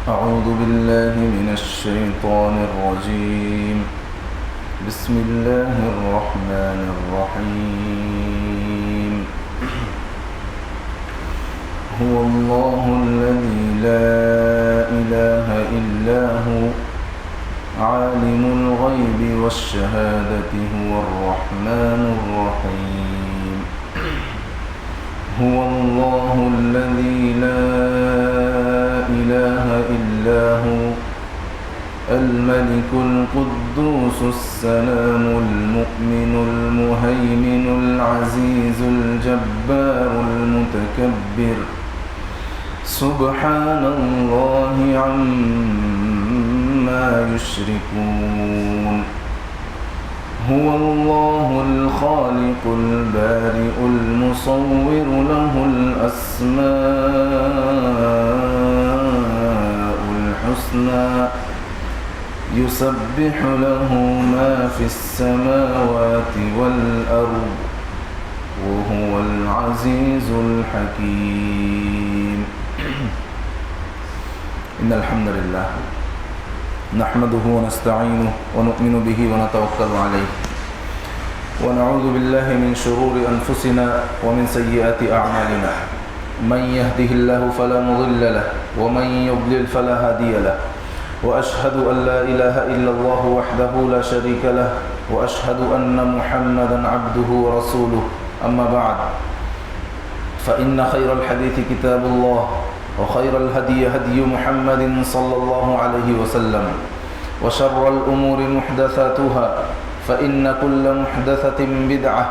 أعوذ بالله من الشيطان الرجيم. بسم الله الرحمن الرحيم. هو الله الذي لا إله إلا هو عالم الغيب والشهادة هو الرحمن الرحيم. هو الله الذي لا إله إلا هو الملك القدوس السلام المؤمن المهيمن العزيز الجبار المتكبر سبحان الله عما يشركون. هو الله الخالق البارئ المصور له الأسماء الحسنى يسبح له ما في السماوات والأرض وهو العزيز الحكيم. إن الحمد لله نحمده ونستعينه ونؤمن به ونتوكل عليه ونعوذ بالله من شرور أنفسنا ومن سيئات أعمالنا. من يهده الله فلا مضل له ومن يضلل فلا هادي له. وأشهد أن لا إله إلا الله وحده لا شريك له وأشهد أن محمدا عبده ورسوله. أما بعد فإن خير الحديث كتاب الله وخير الهدي هدي محمد صلى الله عليه وسلم وشر الأمور محدثاتها فإن كل محدثة بدعة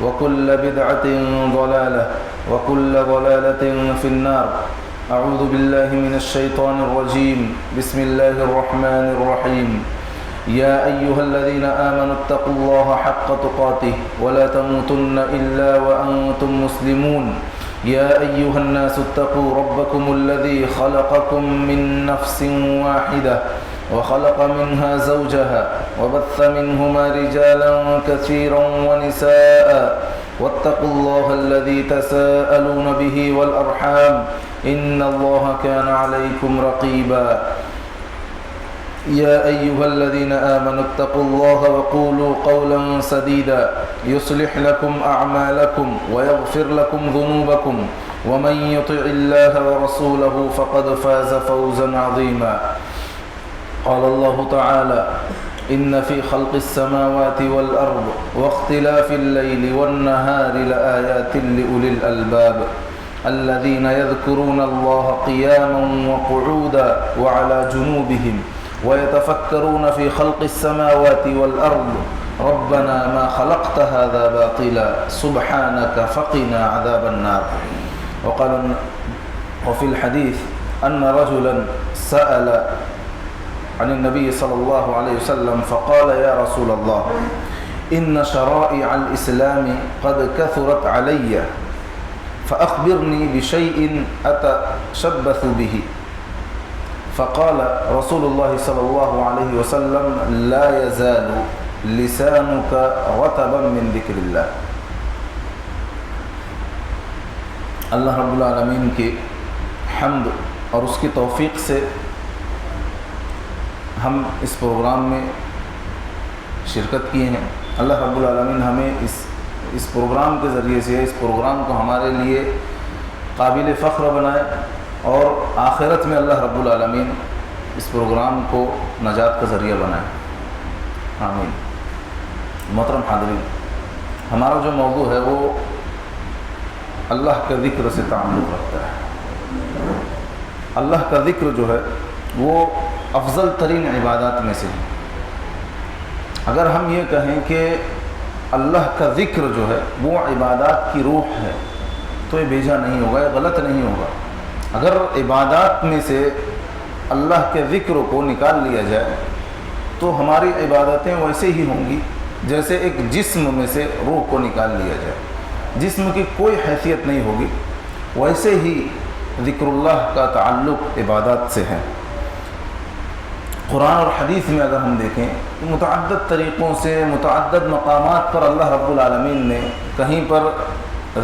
وكل بدعة ضلالة وكل ضلالة في النار. أعوذ بالله من الشيطان الرجيم. بسم الله الرحمن الرحيم. يا أيها الذين آمنوا اتقوا الله حق تقاته ولا تموتن إلا وأنتم مسلمون. يا أيها الناس اتقوا ربكم الذي خلقكم من نفس واحدة وخلق منها زوجها وبث منهما رجالا كثيرا ونساء واتقوا الله الذي تساءلون به والأرحام إن الله كان عليكم رقيبا. يا أيها الذين آمنوا اتقوا الله وقولوا قولا سديدا يصلح لكم أعمالكم ويغفر لكم ذنوبكم ومن يطع الله ورسوله فقد فاز فوزا عظيما. قال الله تعالى إن في خلق السماوات والأرض واختلاف الليل والنهار لآيات لأولي الألباب الذين يذكرون الله قياما وقعودا وعلى جنوبهم ويتفكرون في خلق السماوات والأرض ربنا ما خلقت هذا باطلا سبحانك فقنا عذاب النار. وفي الحديث أن رجلا سأل عن النبي صلى الله عليه وسلم فقال يا رسول الله إن شرائع الإسلام قد كثرت علي فأخبرني بشيء أتشبث به. فقال رسول الله صلى الله عليه وسلم لا يزال لسانك رطبا من ذكر الله. اللہ رب العالمین کے حمد اور اس کی توفیق سے ہم اس پروگرام میں شرکت کیے ہیں. اللہ رب العالمین ہمیں اس پروگرام کے ذریعے سے اس پروگرام کو ہمارے لیے قابل فخر بنائے اور آخرت میں اللہ رب العالمین اس پروگرام کو نجات کا ذریعہ بنائے. آمین. محترم حاضرین، ہمارا جو موضوع ہے وہ اللہ کا ذکر سے تعلق رکھتا ہے. اللہ کا ذکر جو ہے وہ افضل ترین عبادات میں سے ہے. اگر ہم یہ کہیں کہ اللہ کا ذکر جو ہے وہ عبادات کی روح ہے تو یہ بیجا نہیں ہوگا، یہ غلط نہیں ہوگا. اگر عبادات میں سے اللہ کے ذکر کو نکال لیا جائے تو ہماری عبادتیں ویسے ہی ہوں گی جیسے ایک جسم میں سے روح کو نکال لیا جائے. جسم کی کوئی حیثیت نہیں ہوگی. ویسے ہی ذکر اللہ کا تعلق عبادات سے ہے. قرآن اور حدیث میں اگر ہم دیکھیں تو متعدد طریقوں سے متعدد مقامات پر اللہ رب العالمین نے کہیں پر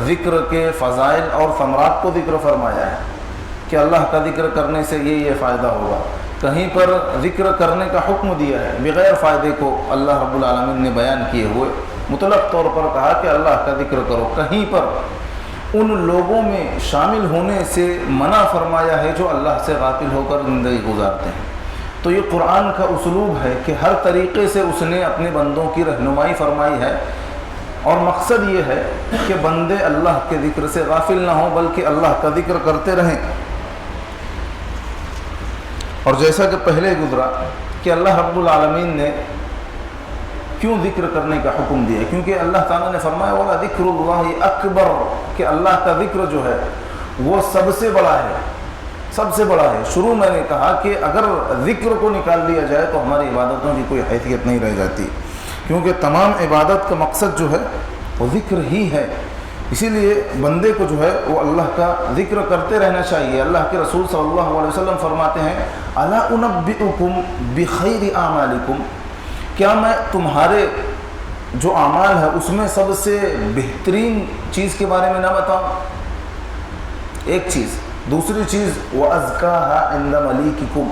ذکر کے فضائل اور ثمرات کو ذکر فرمایا ہے کہ اللہ کا ذکر کرنے سے یہ فائدہ ہوگا، کہیں پر ذکر کرنے کا حکم دیا ہے بغیر فائدے کو اللہ رب العالمین نے بیان کیے ہوئے مطلق طور پر کہا کہ اللہ کا ذکر کرو، کہیں پر ان لوگوں میں شامل ہونے سے منع فرمایا ہے جو اللہ سے غافل ہو کر زندگی گزارتے ہیں۔ تو یہ قرآن کا اسلوب ہے کہ ہر طریقے سے اس نے اپنے بندوں کی رہنمائی فرمائی ہے، اور مقصد یہ ہے کہ بندے اللہ کے ذکر سے غافل نہ ہوں بلکہ اللہ کا ذکر کرتے رہیں۔ اور جیسا کہ پہلے گزرا کہ اللہ رب العالمین نے کیوں ذکر کرنے کا حکم دیا، کیونکہ اللہ تعالیٰ نے فرمایا وَلَا ذِكْرُ اللَّهِ أَكْبَرُ، کہ اللہ کا ذکر جو ہے وہ سب سے بڑا ہے، سب سے بڑا ہے۔ شروع میں نے کہا کہ اگر ذکر کو نکال لیا جائے تو ہماری عبادتوں کی کوئی حیثیت نہیں رہ جاتی، کیونکہ تمام عبادت کا مقصد جو ہے وہ ذکر ہی ہے۔ اسی لیے بندے کو جو ہے وہ اللہ کا ذکر کرتے رہنا چاہیے۔ اللہ کے رسول صلی اللہ علیہ وسلم فرماتے ہیں الا انبئکم بخیر اعمالکم، کیا میں تمہارے جو اعمال ہے اس میں سب سے بہترین چیز کے بارے میں نہ بتاؤں؟ ایک چیز۔ دوسری چیز وَأَزْكَاهَا عِنْدَ مَلِيكِكُمْ،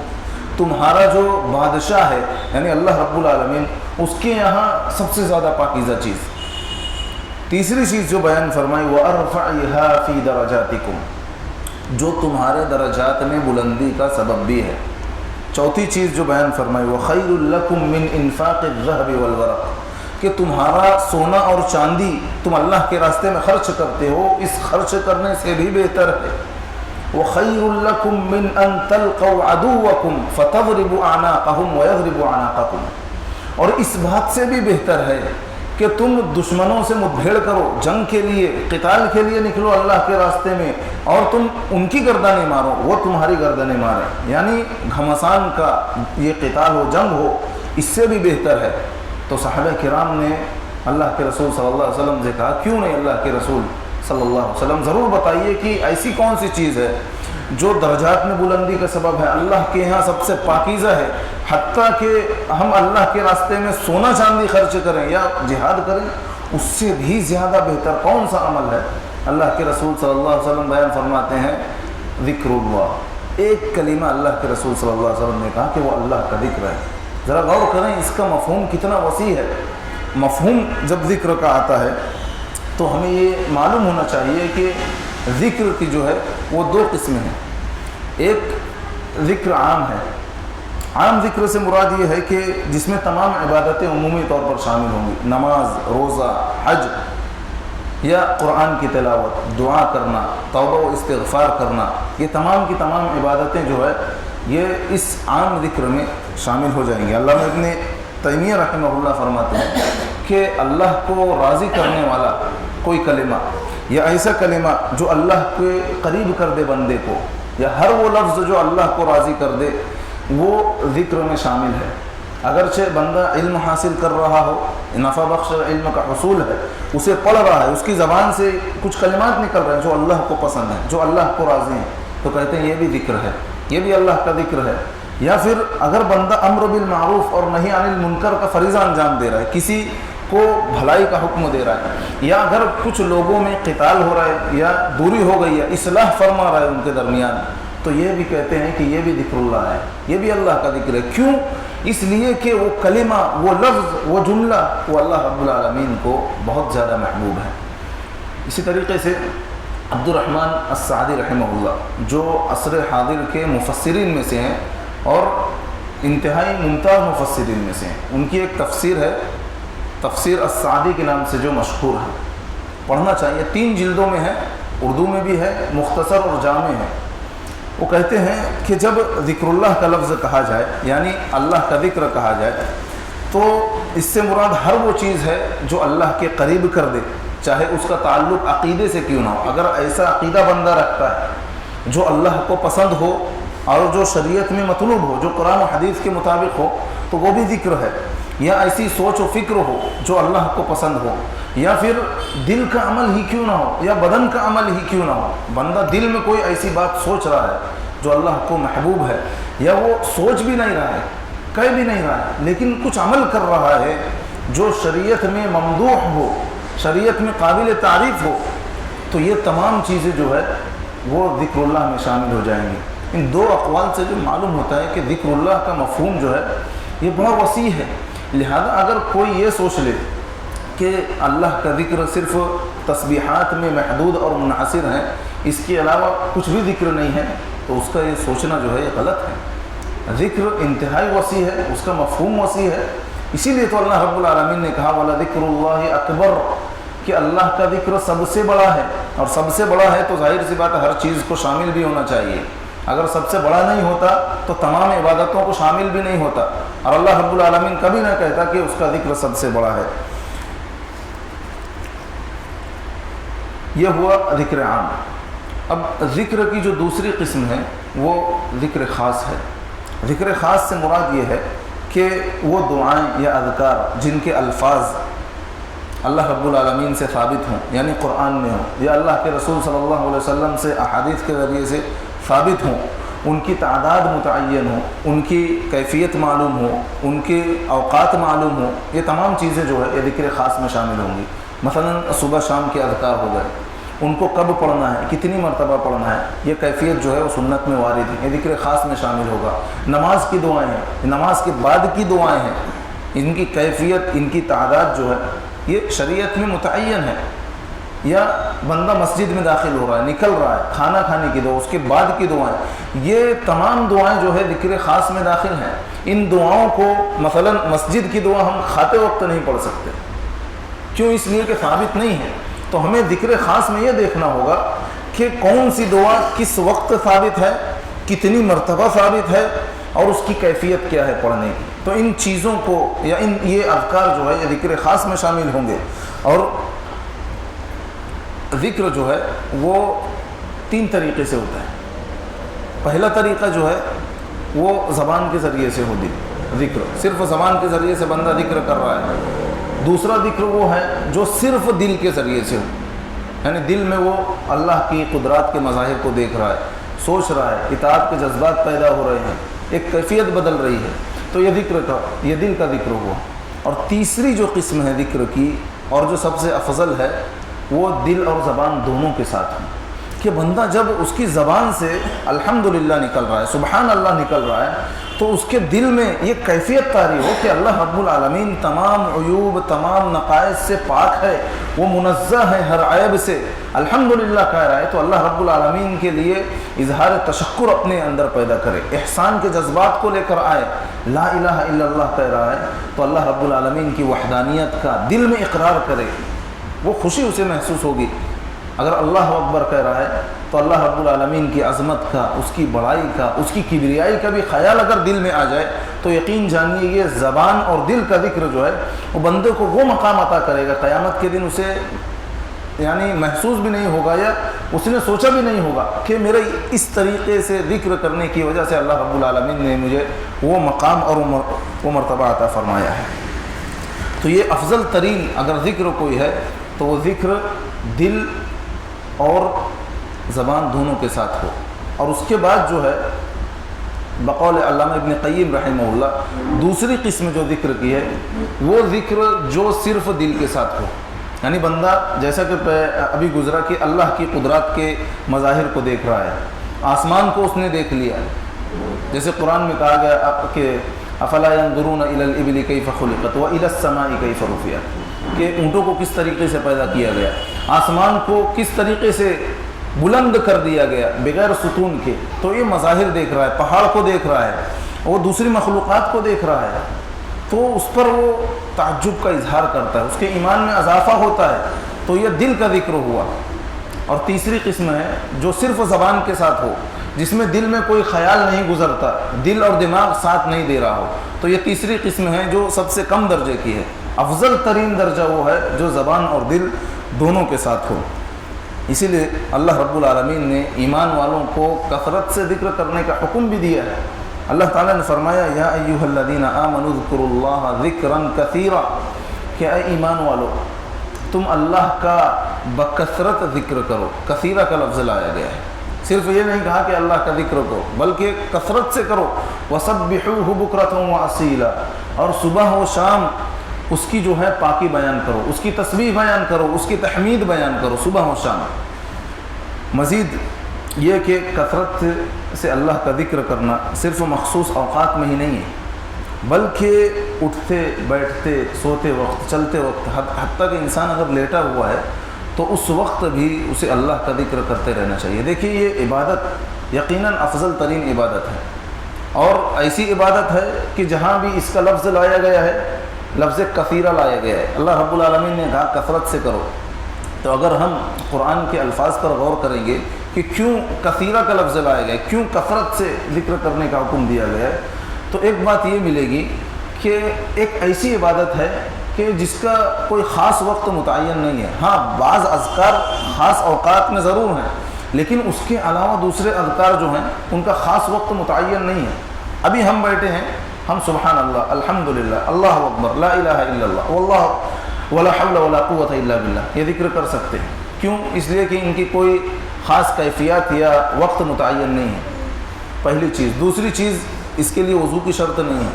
تمہارا جو بادشاہ ہے یعنی اللہ رب العالمین، اس کے یہاں سب سے زیادہ پاکیزہ چیز۔ تیسری چیز جو بیان فرمائی وَأَرْفَعِهَا فِي دَرَجَاتِكُمْ، جو تمہارے درجات میں بلندی کا سبب بھی ہے۔ چوتھی چیز جو بیان فرمائی وَخَيْرٌ لَكُمْ مِنْ إِنفَاقِ الذَّهَبِ وَالْوَرَقِ، کہ تمہارا سونا اور چاندی تم اللہ کے راستے میں خرچ کرتے ہو، اس خرچ کرنے سے بھی بہتر ہے۔ وَخَيْرٌ لَكُمْ مِنْ أَن تَلْقَوْا عَدُوَّكُمْ فَتَضْرِبُوا أَعْنَاقَهُمْ وَيَضْرِبُوا أَعْنَاقَكُمْ، اور اس بات سے بھی بہتر ہے کہ تم دشمنوں سے مدبھیڑ کرو، جنگ کے لیے، قتال کے لیے نکلو اللہ کے راستے میں، اور تم ان کی گردنیں مارو، وہ تمہاری گردنیں ماریں، یعنی گھمسان کا یہ قتال ہو، جنگ ہو، اس سے بھی بہتر ہے۔ تو صحابہ کرام نے اللہ کے رسول صلی اللہ علیہ وسلم سے کہا کیوں نہیں اللہ کے رسول صلی اللہ علیہ وسلم ضرور بتائیے کہ ایسی کون سی چیز ہے جو درجات میں بلندی کا سبب ہے، اللہ کے یہاں سب سے پاکیزہ ہے، حتیٰ کہ ہم اللہ کے راستے میں سونا چاندی خرچ کریں یا جہاد کریں، اس سے بھی زیادہ بہتر کون سا عمل ہے؟ اللہ کے رسول صلی اللہ علیہ وسلم بیان فرماتے ہیں ذکر اللہ، ایک کلمہ اللہ کے رسول صلی اللہ علیہ وسلم نے کہا کہ وہ اللہ کا ذکر ہے۔ ذرا غور کریں اس کا مفہوم کتنا وسیع ہے۔ مفہوم جب ذکر کا آتا ہے تو ہمیں یہ معلوم ہونا چاہیے کہ ذکر کی جو ہے وہ دو قسمیں ہیں۔ ایک ذکر عام ہے، عام ذکر سے مراد یہ ہے کہ جس میں تمام عبادتیں عمومی طور پر شامل ہوں گی، نماز، روزہ، حج یا قرآن کی تلاوت، دعا کرنا، توبہ و استغفار کرنا، یہ تمام کی تمام عبادتیں جو ہے یہ اس عام ذکر میں شامل ہو جائیں گی۔ علامہ ابن تیمیہ رحمہ اللہ فرماتے ہیں کہ اللہ کو راضی کرنے والا کوئی کلمہ یا ایسا کلمہ جو اللہ کے قریب کر دے بندے کو، یا ہر وہ لفظ جو اللہ کو راضی کر دے، وہ ذکر میں شامل ہے۔ اگرچہ بندہ علم حاصل کر رہا ہو، نفع بخش علم کا حصول ہے، اسے پڑھ رہا ہے، اس کی زبان سے کچھ کلمات نکل رہے ہیں جو اللہ کو پسند ہیں، جو اللہ کو راضی ہیں، تو کہتے ہیں یہ بھی ذکر ہے، یہ بھی اللہ کا ذکر ہے۔ یا پھر اگر بندہ امر بالمعروف اور نہی عن المنکر کا فریضہ انجام دے رہا ہے، کسی کو بھلائی کا حکم دے رہا ہے، یا اگر کچھ لوگوں میں قتال ہو رہا ہے یا دوری ہو گئی ہے، اصلاح فرما رہا ہے ان کے درمیان، تو یہ بھی کہتے ہیں کہ یہ بھی ذکر اللہ ہے، یہ بھی اللہ کا ذکر ہے۔ کیوں؟ اس لیے کہ وہ کلمہ، وہ لفظ، وہ جملہ، وہ اللہ رب العالمین کو بہت زیادہ محبوب ہے۔ اسی طریقے سے عبد الرحمن السعدی رحمہ اللہ جو عصر حاضر کے مفسرین میں سے ہیں اور انتہائی ممتاز مفسرین میں سے ہیں، ان کی ایک تفسیر ہے تفسیر السعدی کے نام سے جو مشہور ہے، پڑھنا چاہیے، 3 جلدوں میں ہے، اردو میں بھی ہے، مختصر اور جامع ہے۔ وہ کہتے ہیں کہ جب ذکر اللہ کا لفظ کہا جائے، یعنی اللہ کا ذکر کہا جائے، تو اس سے مراد ہر وہ چیز ہے جو اللہ کے قریب کر دے، چاہے اس کا تعلق عقیدے سے کیوں نہ ہو۔ اگر ایسا عقیدہ بندہ رکھتا ہے جو اللہ کو پسند ہو اور جو شریعت میں مطلوب ہو، جو قرآن و حدیث کے مطابق ہو، تو وہ بھی ذکر ہے۔ یا ایسی سوچ و فکر ہو جو اللہ کو پسند ہو، یا پھر دل کا عمل ہی کیوں نہ ہو، یا بدن کا عمل ہی کیوں نہ ہو، بندہ دل میں کوئی ایسی بات سوچ رہا ہے جو اللہ کو محبوب ہے، یا وہ سوچ بھی نہیں رہا ہے، کہہ بھی نہیں رہا ہے، لیکن کچھ عمل کر رہا ہے جو شریعت میں ممدوح ہو، شریعت میں قابل تعریف ہو، تو یہ تمام چیزیں جو ہے وہ ذکر اللہ میں شامل ہو جائیں گے۔ ان دو اقوال سے جو معلوم ہوتا ہے کہ ذکر اللہ کا مفہوم جو ہے یہ بہت وسیع ہے۔ لہذا اگر کوئی یہ سوچ لے کہ اللہ کا ذکر صرف تسبیحات میں محدود اور منحصر ہے، اس کے علاوہ کچھ بھی ذکر نہیں ہے، تو اس کا یہ سوچنا جو ہے یہ غلط ہے۔ ذکر انتہائی وسیع ہے، اس کا مفہوم وسیع ہے۔ اسی لیے تو اللہ رب العالمین نے کہا وَلَذِكْرُ اللَّهِ أَكْبَرُ، کہ اللہ کا ذکر سب سے بڑا ہے، اور سب سے بڑا ہے تو ظاہر سی بات ہے ہر چیز کو شامل بھی ہونا چاہیے۔ اگر سب سے بڑا نہیں ہوتا تو تمام عبادتوں کو شامل بھی نہیں ہوتا، اور اللہ رب العالمین کبھی نہ کہتا کہ اس کا ذکر سب سے بڑا ہے۔ یہ ہوا ذکر عام۔ اب ذکر کی جو دوسری قسم ہے وہ ذکر خاص ہے۔ ذکر خاص سے مراد یہ ہے کہ وہ دعائیں یا اذکار جن کے الفاظ اللہ رب العالمین سے ثابت ہوں، یعنی قرآن میں ہوں، یا اللہ کے رسول صلی اللہ علیہ وسلم سے احادیث کے ذریعے سے ثابت ہوں، ان کی تعداد متعین ہو، ان کی کیفیت معلوم ہو، ان کے اوقات معلوم ہو، یہ تمام چیزیں جو ہے یہ ذکر خاص میں شامل ہوں گی۔ مثلا صبح شام کے اذکار ہو گئے، ان کو کب پڑھنا ہے، کتنی مرتبہ پڑھنا ہے، یہ کیفیت جو ہے وہ سنت میں وارد ہے، یہ ذکر خاص میں شامل ہوگا۔ نماز کی دعائیں ہیں، نماز کے بعد کی دعائیں ہیں، ان کی کیفیت، ان کی تعداد جو ہے یہ شریعت میں متعین ہے۔ یا بندہ مسجد میں داخل ہو رہا ہے، نکل رہا ہے، کھانا کھانے کی دعا، اس کے بعد کی دعائیں، یہ تمام دعائیں جو ہے ذکر خاص میں داخل ہیں۔ ان دعاؤں کو مثلا مسجد کی دعا ہم کھاتے وقت نہیں پڑھ سکتے، کیوں؟ اس لیے کہ ثابت نہیں ہے۔ تو ہمیں ذکر خاص میں یہ دیکھنا ہوگا کہ کون سی دعا کس وقت ثابت ہے، کتنی مرتبہ ثابت ہے، اور اس کی کیفیت کیا ہے پڑھنے کی۔ تو ان چیزوں کو یا یہ اذکار جو ہے یہ ذکر خاص میں شامل ہوں گے۔ اور ذکر جو ہے وہ تین طریقے سے ہوتا ہے۔ پہلا طریقہ جو ہے وہ زبان کے ذریعے سے ہوتی ذکر، صرف زبان کے ذریعے سے بندہ ذکر کر رہا ہے۔ دوسرا ذکر وہ ہے جو صرف دل کے ذریعے سے ہو، یعنی دل میں وہ اللہ کی قدرات کے مظاہر کو دیکھ رہا ہے، سوچ رہا ہے، اطاعت کے جذبات پیدا ہو رہے ہیں، ایک کیفیت بدل رہی ہے، تو یہ ذکر کا، یہ دل کا ذکر ہوا۔ اور تیسری جو قسم ہے ذکر کی اور جو سب سے افضل ہے وہ دل اور زبان دونوں کے ساتھ ہے، کہ بندہ جب اس کی زبان سے الحمدللہ نکل رہا ہے، سبحان اللہ نکل رہا ہے، تو اس کے دل میں یہ کیفیت طاری ہو کہ اللہ رب العالمین تمام عیوب، تمام نقائص سے پاک ہے، وہ منزہ ہے ہر عیب سے، الحمدللہ کہہ رہا ہے، تو اللہ رب العالمین کے لیے اظہار تشکر اپنے اندر پیدا کرے، احسان کے جذبات کو لے کر آئے، لا الہ الا اللہ کہہ رہا ہے تو اللہ رب العالمین کی وحدانیت کا دل میں اقرار کرے، وہ خوشی اسے محسوس ہوگی۔ اگر اللہ اکبر کہہ رہا ہے تو اللہ رب العالمین کی عظمت کا، اس کی بڑائی کا، اس کی کبریائی کا بھی خیال اگر دل میں آ جائے تو یقین جانیے یہ زبان اور دل کا ذکر جو ہے وہ بندے کو وہ مقام عطا کرے گا قیامت کے دن، اسے یعنی محسوس بھی نہیں ہوگا یا اس نے سوچا بھی نہیں ہوگا کہ میرا اس طریقے سے ذکر کرنے کی وجہ سے اللہ رب العالمین نے مجھے وہ مقام اور وہ مرتبہ عطا فرمایا ہے۔ تو یہ افضل ترین اگر ذکر کوئی ہے تو وہ ذکر دل اور زبان دونوں کے ساتھ ہو۔ اور اس کے بعد جو ہے بقول علامہ ابن قیم رحمہ اللہ دوسری قسم جو ذکر کی ہے وہ ذکر جو صرف دل کے ساتھ ہو، یعنی بندہ جیسا کہ ابھی گزرا کہ اللہ کی قدرات کے مظاہر کو دیکھ رہا ہے، آسمان کو اس نے دیکھ لیا، جیسے قرآن میں کہا گیا کہ افلا ينظرون الى الابل كيف خلقت والى السماء كيف رفعت، کہ اونٹوں کو کس طریقے سے پیدا کیا گیا، آسمان کو کس طریقے سے بلند کر دیا گیا بغیر ستون کے، تو یہ مظاہر دیکھ رہا ہے، پہاڑ کو دیکھ رہا ہے، وہ دوسری مخلوقات کو دیکھ رہا ہے، تو اس پر وہ تعجب کا اظہار کرتا ہے، اس کے ایمان میں اضافہ ہوتا ہے، تو یہ دل کا ذکر ہوا۔ اور تیسری قسم ہے جو صرف زبان کے ساتھ ہو، جس میں دل میں کوئی خیال نہیں گزرتا، دل اور دماغ ساتھ نہیں دے رہا ہو، تو یہ تیسری قسم ہے جو سب سے کم درجے کی ہے۔ افضل ترین درجہ وہ ہے جو زبان اور دل دونوں کے ساتھ ہو۔ اسی لیے اللہ رب العالمین نے ایمان والوں کو کثرت سے ذکر کرنے کا حکم بھی دیا ہے۔ اللہ تعالیٰ نے فرمایا یا ایھا الذین آمنوا اذکروا اللہ ذکرا کثیرا، کہ اے ایمان والو تم اللہ کا بکثرت ذکر کرو، کثیرہ کا لفظ لایا گیا ہے، صرف یہ نہیں کہا کہ اللہ کا ذکر کرو بلکہ کثرت سے کرو، وسبحوہ بکرۃ واسیلا، اور صبح و شام اس کی جو ہے پاکی بیان کرو، اس کی تسبیح بیان کرو، اس کی تحمید بیان کرو صبح و شام۔ مزید یہ کہ کثرت سے اللہ کا ذکر کرنا صرف مخصوص اوقات میں ہی نہیں ہے، بلکہ اٹھتے بیٹھتے سوتے وقت چلتے وقت، حتیٰ کہ انسان اگر لیٹا ہوا ہے تو اس وقت بھی اسے اللہ کا ذکر کرتے رہنا چاہیے۔ دیکھیے یہ عبادت یقیناً افضل ترین عبادت ہے، اور ایسی عبادت ہے کہ جہاں بھی اس کا لفظ لایا گیا ہے لفظ کثیرہ لایا گیا ہے۔ اللہ رب العالمین نے کہا کثرت سے کرو، تو اگر ہم قرآن کے الفاظ پر غور کریں گے کہ کیوں کثیرہ کا لفظ لایا گیا ہے، کیوں کثرت سے ذکر کرنے کا حکم دیا گیا ہے، تو ایک بات یہ ملے گی کہ ایک ایسی عبادت ہے کہ جس کا کوئی خاص وقت متعین نہیں ہے۔ ہاں بعض اذکار خاص اوقات میں ضرور ہیں، لیکن اس کے علاوہ دوسرے اذکار جو ہیں ان کا خاص وقت متعین نہیں ہے۔ ابھی ہم بیٹھے ہیں، ہم سبحان اللہ، الحمدللہ، اللہ اکبر، لا الہ الا اللہ، واللہ ولا حول ولا قوت الا باللہ، یہ ذکر کر سکتے ہیں۔ کیوں؟ اس لیے کہ ان کی کوئی خاص کیفیات یا وقت متعین نہیں ہے، پہلی چیز۔ دوسری چیز، اس کے لیے وضو کی شرط نہیں ہے،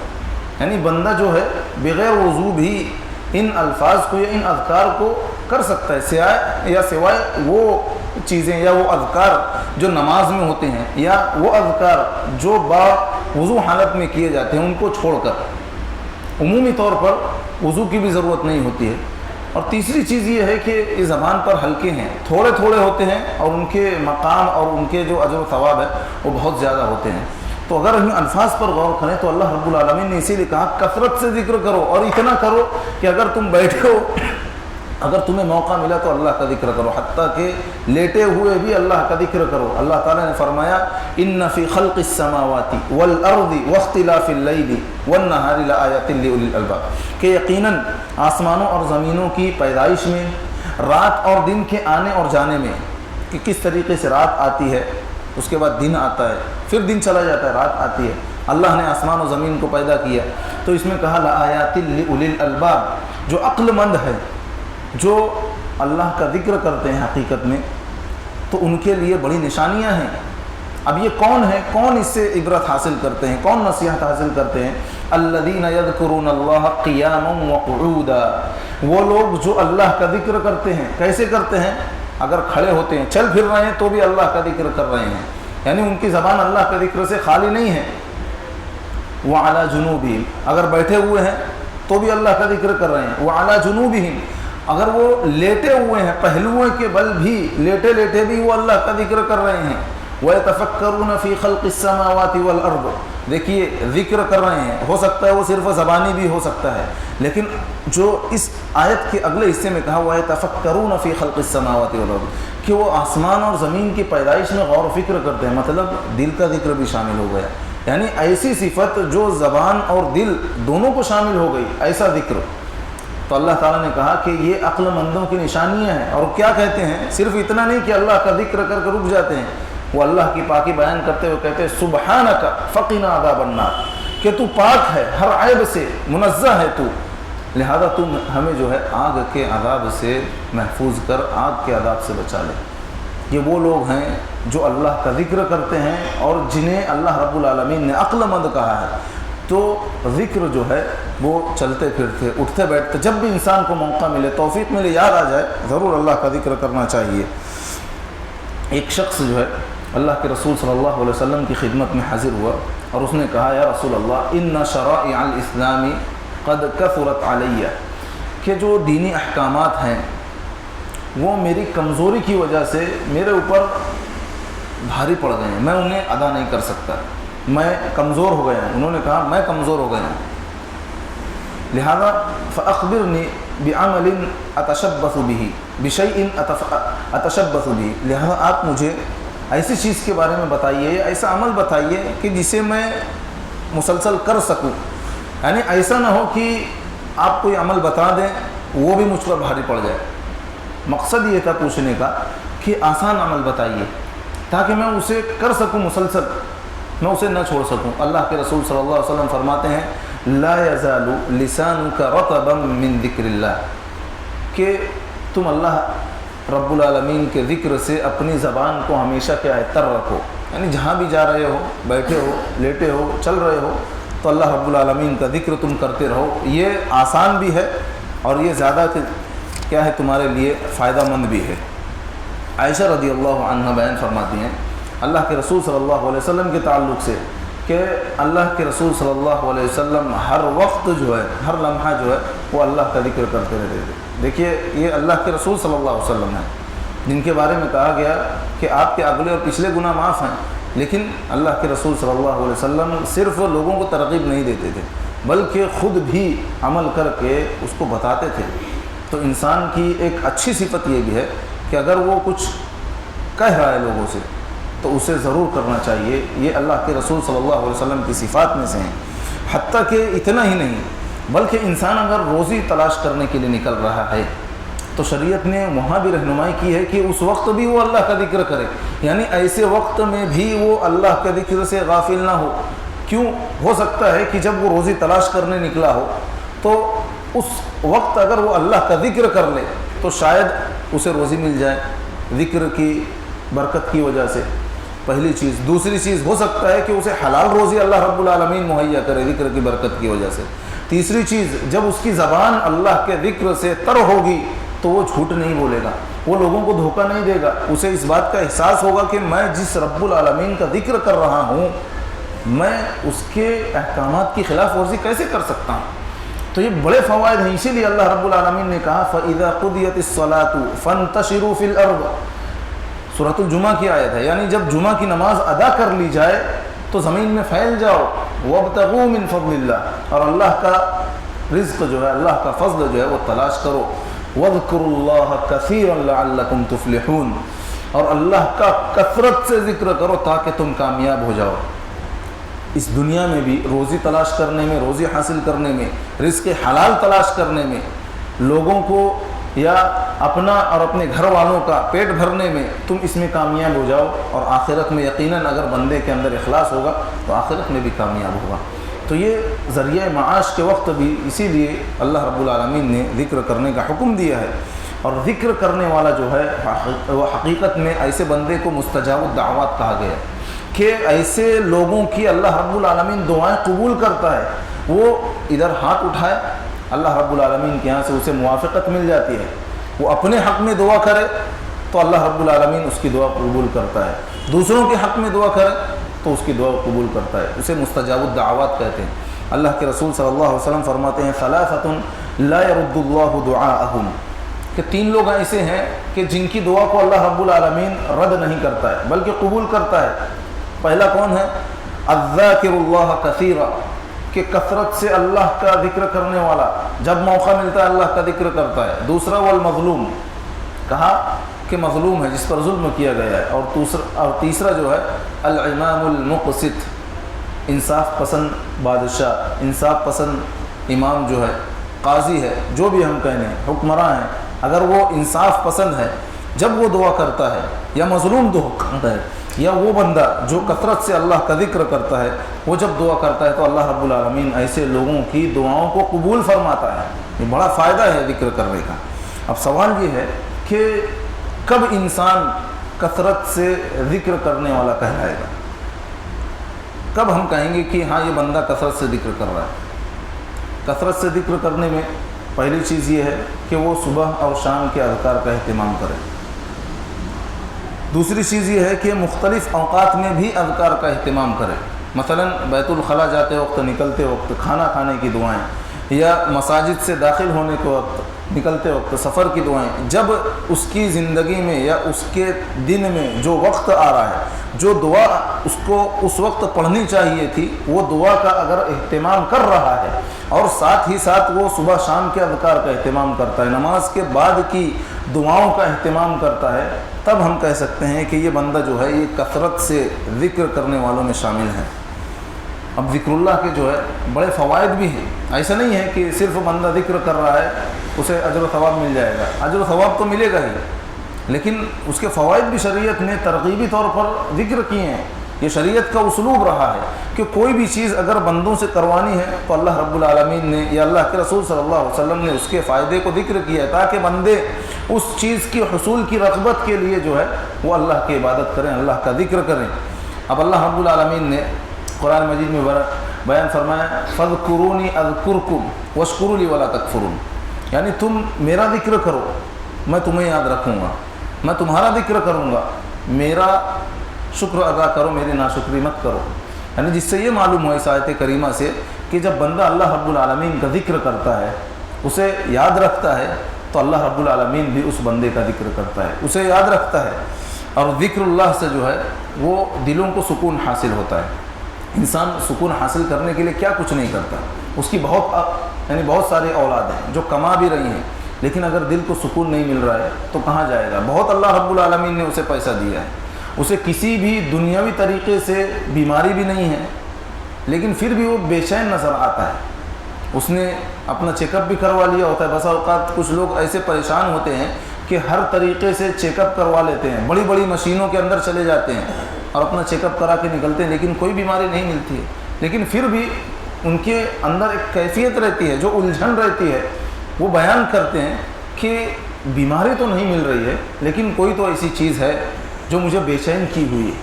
یعنی بندہ جو ہے بغیر وضو بھی ان الفاظ کو یا ان اذکار کو کر سکتا ہے، سوائے وہ چیزیں یا وہ اذکار جو نماز میں ہوتے ہیں یا وہ اذکار جو با وضو حالت میں کیے جاتے ہیں ان کو چھوڑ کر عمومی طور پر وضو کی بھی ضرورت نہیں ہوتی ہے۔ اور تیسری چیز یہ ہے کہ یہ زبان پر ہلکے ہیں، تھوڑے تھوڑے ہوتے ہیں، اور ان کے مقام اور ان کے جو اجر و ثواب ہے وہ بہت زیادہ ہوتے ہیں۔ تو اگر ہم الفاظ پر غور کریں تو اللہ رب العالمین نے اسی لیے کہا کثرت سے ذکر کرو، اور اتنا کرو کہ اگر تم بیٹھے ہو، اگر تمہیں موقع ملا تو اللہ کا ذکر کرو، حتیٰ کہ لیٹے ہوئے بھی اللہ کا ذکر کرو۔ اللہ تعالیٰ نے فرمایا ان فی خلق السماوات والارض واختلاف اللیل والنہار لآیات لأولی الالباب، کہ یقیناً آسمانوں اور زمینوں کی پیدائش میں، رات اور دن کے آنے اور جانے میں، کہ کس طریقے سے رات آتی ہے اس کے بعد دن آتا ہے، پھر دن چلا جاتا ہے، رات آتی ہے، اللہ نے آسمان و زمین کو پیدا کیا، تو اس میں کہا لآیات لأولی الالباب، جو عقل مند ہے، جو اللہ کا ذکر کرتے ہیں حقیقت میں، تو ان کے لیے بڑی نشانیاں ہیں۔ اب یہ کون ہے، کون اس سے عبرت حاصل کرتے ہیں، کون نصیحت حاصل کرتے ہیں؟ الذین یذکرون اللہ قیاما وقعودا، وہ لوگ جو اللہ کا ذکر کرتے ہیں۔ کیسے کرتے ہیں؟ اگر کھڑے ہوتے ہیں، چل پھر رہے ہیں تو بھی اللہ کا ذکر کر رہے ہیں، یعنی ان کی زبان اللہ کے ذکر سے خالی نہیں ہے۔ وعلی جنوبہم، اگر بیٹھے ہوئے ہیں تو بھی اللہ کا ذکر کر رہے ہیں۔ وعلی جنوبہم، اگر وہ لیٹے ہوئے ہیں، پہلوؤں کے بل بھی لیٹے لیٹے بھی وہ اللہ کا ذکر کر رہے ہیں۔ وَيَتَفَكَّرُونَ فِي خَلْقِ السَّمَاوَاتِ وَالْأَرْضِ، دیکھیے ذکر کر رہے ہیں، ہو سکتا ہے وہ صرف زبانی بھی ہو سکتا ہے، لیکن جو اس آیت کے اگلے حصے میں کہا وَيَتَفَكَّرُونَ فِي خَلْقِ السَّمَاوَاتِ وَالْأَرْضِ، کہ وہ آسمان اور زمین کی پیدائش میں غور و فکر کرتے ہیں، مطلب دل کا ذکر بھی شامل ہو گیا، یعنی ایسی صفت جو زبان اور دل دونوں کو شامل ہو گئی، ایسا ذکر۔ تو اللہ تعالیٰ نے کہا کہ یہ عقل مندوں کی نشانیاں ہیں، اور کیا کہتے ہیں؟ صرف اتنا نہیں کہ اللہ کا ذکر کر کے رک جاتے ہیں، وہ اللہ کی پاکی بیان کرتے ہوئے کہتے ہیں سبحانک فقنا عذاب النار، کہ تو پاک ہے، ہر عیب سے منزہ ہے تو، لہذا تم ہمیں جو ہے آگ کے عذاب سے محفوظ کر، آگ کے عذاب سے بچا لے۔ یہ وہ لوگ ہیں جو اللہ کا ذکر کرتے ہیں اور جنہیں اللہ رب العالمین نے عقل مند کہا ہے۔ تو ذکر جو ہے وہ چلتے پھرتے، اٹھتے بیٹھتے، جب بھی انسان کو موقع ملے، توفیق ملے، یاد آ جائے، ضرور اللہ کا ذکر کرنا چاہیے۔ ایک شخص جو ہے اللہ کے رسول صلی اللہ علیہ وسلم کی خدمت میں حاضر ہوا اور اس نے کہا یا رسول اللہ ان شرائع الاسلام قد کثرت علیہ، کہ جو دینی احکامات ہیں وہ میری کمزوری کی وجہ سے میرے اوپر بھاری پڑ گئے ہیں، میں انہیں ادا نہیں کر سکتا، میں کمزور ہو گیا ہوں۔ انہوں نے کہا میں کمزور ہو گیا ہوں، لہذا فاخبرنی بعمل اتشبث به بشیء اتشبث به، لہذا آپ مجھے ایسی چیز کے بارے میں بتائیے، ایسا عمل بتائیے کہ جسے میں مسلسل کر سکوں، یعنی ایسا نہ ہو کہ آپ کوئی عمل بتا دیں وہ بھی مجھ پر بھاری پڑ جائے۔ مقصد یہ تھا پوچھنے کا کہ آسان عمل بتائیے تاکہ میں اسے کر سکوں، مسلسل میں اسے نہ چھوڑ سکوں۔ اللہ کے رسول صلی اللہ علیہ وسلم فرماتے ہیں لا یزال لسانک رطبا من ذکر اللہ، کہ تم اللہ رب العالمین کے ذکر سے اپنی زبان کو ہمیشہ کیا ہے، تر رکھو، یعنی جہاں بھی جا رہے ہو، بیٹھے ہو، لیٹے ہو، چل رہے ہو، تو اللہ رب العالمین کا ذکر تم کرتے رہو۔ یہ آسان بھی ہے اور یہ زیادہ تمہارے لیے فائدہ مند بھی ہے۔ عائشہ رضی اللہ عنہ بیان فرماتی ہیں اللہ کے رسول صلی اللہ علیہ وسلم کے تعلق سے کہ اللہ کے رسول صلی اللہ علیہ وسلم ہر وقت جو ہے، ہر لمحہ جو ہے وہ اللہ کا ذکر کرتے رہتے تھے۔ دیکھیے یہ اللہ کے رسول صلی اللہ علیہ وسلم ہیں جن کے بارے میں کہا گیا کہ آپ کے اگلے اور پچھلے گناہ معاف ہیں، لیکن اللہ کے رسول صلی اللہ علیہ وسلم صرف لوگوں کو ترغیب نہیں دیتے تھے بلکہ خود بھی عمل کر کے اس کو بتاتے تھے۔ تو انسان کی ایک اچھی صفت یہ بھی ہے کہ اگر وہ کچھ کہہ رہا ہے لوگوں سے تو اسے ضرور کرنا چاہیے۔ یہ اللہ کے رسول صلی اللہ علیہ وسلم کی صفات میں سے ہیں۔ حتیٰ کہ اتنا ہی نہیں بلکہ انسان اگر روزی تلاش کرنے کے لیے نکل رہا ہے تو شریعت نے وہاں بھی رہنمائی کی ہے کہ اس وقت بھی وہ اللہ کا ذکر کرے، یعنی ایسے وقت میں بھی وہ اللہ کے ذکر سے غافل نہ ہو۔ کیوں؟ ہو سکتا ہے کہ جب وہ روزی تلاش کرنے نکلا ہو تو اس وقت اگر وہ اللہ کا ذکر کر لے تو شاید اسے روزی مل جائے ذکر کی برکت کی وجہ سے، پہلی چیز۔ دوسری چیز، ہو سکتا ہے کہ اسے حلال روزی اللہ رب العالمین مہیا کرے ذکر کی برکت کی وجہ سے۔ تیسری چیز، جب اس کی زبان اللہ کے ذکر سے تر ہوگی تو وہ جھوٹ نہیں بولے گا، وہ لوگوں کو دھوکہ نہیں دے گا، اسے اس بات کا احساس ہوگا کہ میں جس رب العالمین کا ذکر کر رہا ہوں میں اس کے احکامات کی خلاف ورزی کیسے کر سکتا ہوں۔ تو یہ بڑے فوائد ہیں، اسی لیے اللہ رب العالمین نے کہا فَإِذَا قُضِيَتِ الصَّلَاةُ فَانْتَشِرُوا فِي الْأَرْضِ، سورۃ الجمعہ کی آیت ہے، یعنی جب جمعہ کی نماز ادا کر لی جائے تو زمین میں پھیل جاؤ، وَابْتَغُوا مِنْ فَضْلِ اللَّهِ، اور اللہ کا رزق جو ہے، اللہ کا فضل جو ہے وہ تلاش کرو، وَاذْكُرُوا اللَّهَ كَثِيرًا لَعَلَّكُمْ تُفْلِحُونَ، اور اللہ کا کثرت سے ذکر کرو تاکہ تم کامیاب ہو جاؤ۔ اس دنیا میں بھی روزی تلاش کرنے میں، روزی حاصل کرنے میں، رزق حلال تلاش کرنے میں، لوگوں کو یا اپنا اور اپنے گھر والوں کا پیٹ بھرنے میں تم اس میں کامیاب ہو جاؤ، اور آخرت میں یقیناً اگر بندے کے اندر اخلاص ہوگا تو آخرت میں بھی کامیاب ہوگا۔ تو یہ ذریعہ معاش کے وقت بھی اسی لیے اللہ رب العالمین نے ذکر کرنے کا حکم دیا ہے، اور ذکر کرنے والا جو ہے وہ حقیقت میں ایسے بندے کو مستجاب الدعوات کہا گیا ہے کہ ایسے لوگوں کی اللہ رب العالمین دعائیں قبول کرتا ہے۔ وہ ادھر ہاتھ اٹھائے، اللہ رب العالمین کے یہاں سے اسے موافقت مل جاتی ہے، وہ اپنے حق میں دعا کرے تو اللہ رب العالمین اس کی دعا قبول کرتا ہے، دوسروں کے حق میں دعا کرے تو اس کی دعا قبول کرتا ہے، اسے مستجاب الدعوات کہتے ہیں۔ اللہ کے رسول صلی اللہ علیہ وسلم فرماتے ہیں ثلاثۃ لا يرد اللہ دعاءہم، کہ تین لوگ ایسے ہیں کہ جن کی دعا کو اللہ رب العالمین رد نہیں کرتا ہے بلکہ قبول کرتا ہے۔ پہلا کون ہے؟ الذاکر اللہ کثیرا، کہ کثرت سے اللہ کا ذکر کرنے والا، جب موقع ملتا ہے اللہ کا ذکر کرتا ہے۔ دوسرا والمظلوم، کہا کہ مظلوم ہے جس پر ظلم کیا گیا ہے، اور تیسرا جو ہے الامام المقسط، انصاف پسند بادشاہ، انصاف پسند امام جو ہے، قاضی ہے، جو بھی ہم کہنے حکمراں ہیں، اگر وہ انصاف پسند ہے جب وہ دعا کرتا ہے، یا مظلوم دعا کرتا ہے، یا وہ بندہ جو کثرت سے اللہ کا ذکر کرتا ہے وہ جب دعا کرتا ہے تو اللہ رب العالمین ایسے لوگوں کی دعاؤں کو قبول فرماتا ہے۔ یہ بڑا فائدہ ہے ذکر کرنے کا۔ اب سوال یہ ہے کہ کب انسان کثرت سے ذکر کرنے والا کہلائے گا؟ کب ہم کہیں گے کہ ہاں یہ بندہ کثرت سے ذکر کر رہا ہے؟ کثرت سے ذکر کرنے میں پہلی چیز یہ ہے کہ وہ صبح اور شام کے اذکار کا اہتمام کرے۔ دوسری چیز یہ ہے کہ مختلف اوقات میں بھی اذکار کا اہتمام کرے، مثلا بیت الخلاء جاتے وقت، نکلتے وقت، کھانا کھانے کی دعائیں، یا مساجد سے داخل ہونے کے وقت، نکلتے وقت، سفر کی دعائیں۔ جب اس کی زندگی میں یا اس کے دن میں جو وقت آ رہا ہے، جو دعا اس کو اس وقت پڑھنی چاہیے تھی، وہ دعا کا اگر اہتمام کر رہا ہے، اور ساتھ ہی ساتھ وہ صبح شام کے اذکار کا اہتمام کرتا ہے، نماز کے بعد کی دعاؤں کا اہتمام کرتا ہے، تب ہم کہہ سکتے ہیں کہ یہ بندہ جو ہے یہ کثرت سے ذکر کرنے والوں میں شامل ہے۔ اب ذکر اللہ کے جو ہے بڑے فوائد بھی ہیں، ایسا نہیں ہے کہ صرف بندہ ذکر کر رہا ہے اسے اجر و ثواب مل جائے گا، اجر و ثواب تو ملے گا ہی، لیکن اس کے فوائد بھی شریعت نے ترغیبی طور پر ذکر کیے ہیں۔ یہ شریعت کا اسلوب رہا ہے کہ کوئی بھی چیز اگر بندوں سے کروانی ہے تو اللہ رب العالمین نے یا اللہ کے رسول صلی اللہ علیہ وسلم نے اس کے فائدے کو ذکر کیا ہے، تاکہ بندے اس چیز کی حصول کی رغبت کے لیے جو ہے وہ اللہ کی عبادت کریں، اللہ کا ذکر کریں۔ اب اللہ رب العالمین نے قرآن مجید میں بیان فرمایا فَاذْكُرُونِي أَذْكُرْكُمْ وَاشْكُرُوا لِي وَلَا تَكْفُرُونَ، یعنی تم میرا ذکر کرو، میں تمہیں یاد رکھوں گا، میں تمہارا ذکر کروں گا، میرا شکر ادا کرو، میری ناشکری مت کرو۔ یعنی جس سے یہ معلوم ہو اس آیت کریمہ سے کہ جب بندہ اللہ رب العالمین کا ذکر کرتا ہے، اسے یاد رکھتا ہے، تو اللہ رب العالمین بھی اس بندے کا ذکر کرتا ہے، اسے یاد رکھتا ہے۔ اور ذکر اللہ سے جو ہے وہ دلوں کو سکون حاصل ہوتا ہے۔ انسان سکون حاصل کرنے کے لیے کیا کچھ نہیں کرتا، اس کی بہت ساری اولاد ہیں جو کما بھی رہی ہیں، لیکن اگر دل کو سکون نہیں مل رہا ہے تو کہاں جائے گا؟ بہت اللہ رب العالمین نے اسے پیسہ دیا ہے، اسے کسی بھی دنیاوی طریقے سے بیماری بھی نہیں ہے، لیکن پھر بھی وہ بے چین نظر آتا ہے۔ اس نے اپنا چیک اپ بھی کروا لیا ہوتا ہے۔ بسا اوقات کچھ لوگ ایسے پریشان ہوتے ہیں کہ ہر طریقے سے چیک اپ کروا لیتے ہیں، بڑی بڑی مشینوں کے اندر چلے جاتے ہیں اور اپنا چیک اپ کرا کے نکلتے ہیں، لیکن کوئی بیماری نہیں ملتی ہے۔ لیکن پھر بھی ان کے اندر ایک کیفیت رہتی ہے، جو الجھن رہتی ہے، وہ بیان کرتے ہیں کہ بیماری تو نہیں مل رہی ہے، لیکن کوئی تو ایسی چیز ہے جو مجھے بے چین کی ہوئی ہے۔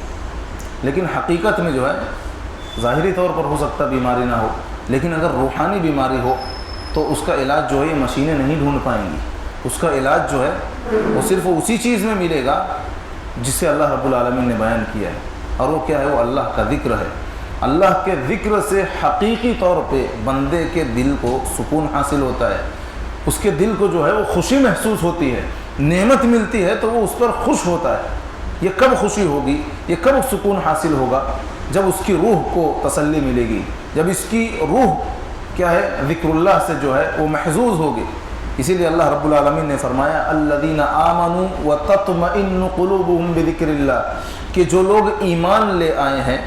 لیکن حقیقت میں جو ہے ظاہری طور پر ہو سکتا بیماری نہ ہو، لیکن اگر روحانی بیماری ہو تو اس کا علاج جو ہے یہ مشینیں نہیں ڈھونڈ پائیں گی۔ اس کا علاج جو ہے وہ صرف اسی چیز میں ملے گا جس سے اللہ رب العالمین نے بیان کیا ہے، اور وہ کیا ہے؟ وہ اللہ کا ذکر ہے۔ اللہ کے ذکر سے حقیقی طور پہ بندے کے دل کو سکون حاصل ہوتا ہے، اس کے دل کو جو ہے وہ خوشی محسوس ہوتی ہے، نعمت ملتی ہے تو وہ اس پر خوش ہوتا ہے۔ یہ کب خوشی ہوگی، یہ کب سکون حاصل ہوگا؟ جب اس کی روح کو تسلی ملے گی، جب اس کی روح کیا ہے؟ ذکر اللہ سے جو ہے وہ محظوظ ہوگی۔ اسی لیے اللہ رب العالمین نے فرمایا الذین آمنوا وتطمئن قلوبهم بذکر اللہ، کہ جو لوگ ایمان لے آئے ہیں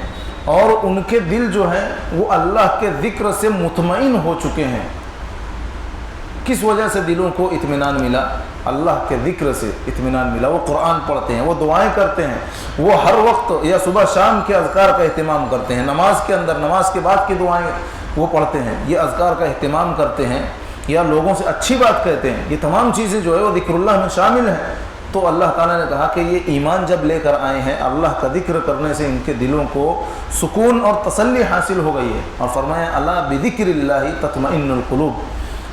اور ان کے دل جو ہیں وہ اللہ کے ذکر سے مطمئن ہو چکے ہیں۔ کس وجہ سے دلوں کو اطمینان ملا؟ اللہ کے ذکر سے اطمینان ملا۔ وہ قرآن پڑھتے ہیں، وہ دعائیں کرتے ہیں، وہ ہر وقت یا صبح شام کے اذکار کا اہتمام کرتے ہیں، نماز کے اندر نماز کے بعد کی دعائیں وہ پڑھتے ہیں، یہ اذکار کا اہتمام کرتے ہیں، یا لوگوں سے اچھی بات کہتے ہیں۔ یہ تمام چیزیں جو ہے وہ ذکر اللہ میں شامل ہیں۔ تو اللہ تعالیٰ نے کہا کہ یہ ایمان جب لے کر آئے ہیں، اللہ کا ذکر کرنے سے ان کے دلوں کو سکون اور تسلی حاصل ہو گئی ہے، اور فرمایا الا بذکر اللہ تطمئن القلوب۔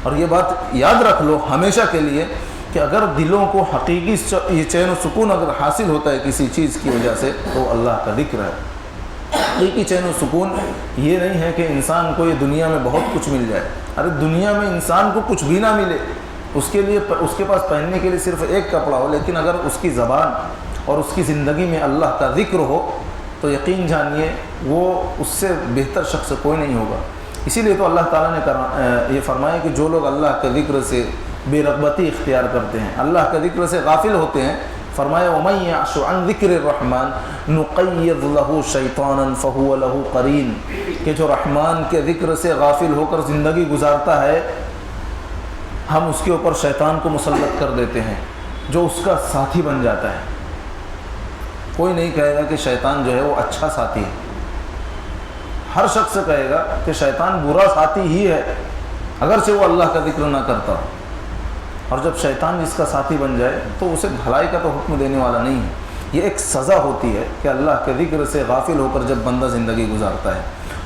اور یہ بات یاد رکھ لو ہمیشہ کے لیے کہ اگر دلوں کو حقیقی یہ چین و سکون اگر حاصل ہوتا ہے کسی چیز کی وجہ سے تو اللہ کا ذکر ہے۔ حقیقی چین و سکون یہ نہیں ہے کہ انسان کو یہ دنیا میں بہت کچھ مل جائے۔ ارے دنیا میں انسان کو کچھ بھی نہ ملے، اس کے پاس پہننے کے لیے صرف ایک کپڑا ہو، لیکن اگر اس کی زبان اور اس کی زندگی میں اللہ کا ذکر ہو تو یقین جانیے وہ اس سے بہتر شخص کوئی نہیں ہوگا۔ اسی لیے تو اللہ تعالیٰ نے یہ فرمایا کہ جو لوگ اللہ کے ذکر سے بے رغبتی اختیار کرتے ہیں، اللہ کے ذکر سے غافل ہوتے ہیں، فرمایا وَمَن يَعْشُ عَن ذِكْرِ الرَّحْمَنِ نُقَيِّضْ لَهُ شَيْطَانًا فَهُوَ لَهُ قَرِينٌ، کہ جو رحمان کے ذکر سے غافل ہو کر زندگی گزارتا ہے، ہم اس کے اوپر شیطان کو مسلط کر دیتے ہیں جو اس کا ساتھی بن جاتا ہے۔ کوئی نہیں کہے گا کہ شیطان جو ہے وہ اچھا ساتھی ہے، ہر شخص کہے گا کہ شیطان برا ساتھی ہی ہے اگرچہ وہ اللہ کا ذکر نہ کرتا ہو۔ اور جب شیطان جس کا ساتھی بن جائے تو اسے بھلائی کا تو حکم دینے والا نہیں ہے، یہ ایک سزا ہوتی ہے کہ اللہ کے ذکر سے غافل ہو کر جب بندہ زندگی گزارتا ہے۔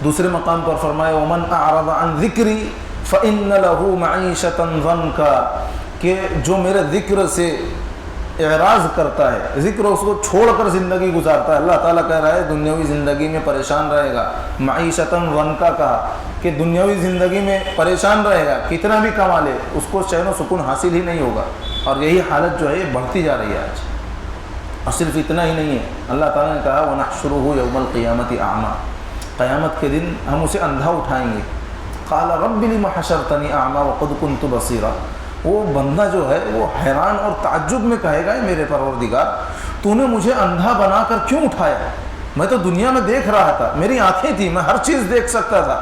دوسرے مقام پر فرمایا وَمَنْ أَعْرَضَ عَنْ ذِكْرِي فَإِنَّ لَهُ مَعِيشَةً ضَنْكًا، کہ جو میرے ذکر سے اعراض کرتا ہے، ذکر اس کو چھوڑ کر زندگی گزارتا ہے، اللہ تعالیٰ کہہ رہا ہے دنیاوی زندگی میں پریشان رہے گا۔ معیشتاً ضنکا کہا کہ دنیاوی زندگی میں پریشان رہے گا، کتنا بھی کما لے اس کو چین و سکون حاصل ہی نہیں ہوگا، اور یہی حالت جو ہے یہ بڑھتی جا رہی ہے آج۔ اور صرف اتنا ہی نہیں ہے، اللہ تعالیٰ نے کہا وَنَحْشُرُهُ يَوْمَ الْقِيَامَةِ أَعْمَى، قیامت کے دن ہم اسے اندھا اٹھائیں گے۔ قَالَ رَبِّ لِمَ حَشَرْتَنِي أَعْمَى وَقَدْ كُنْتُ بَصِيرًا، وہ بندہ جو ہے وہ حیران اور تعجب میں کہے گا میرے پروردگار تو نے مجھے اندھا بنا کر کیوں اٹھایا؟ میں تو دنیا میں دیکھ رہا تھا، میری آنکھیں تھیں، میں ہر چیز دیکھ سکتا تھا۔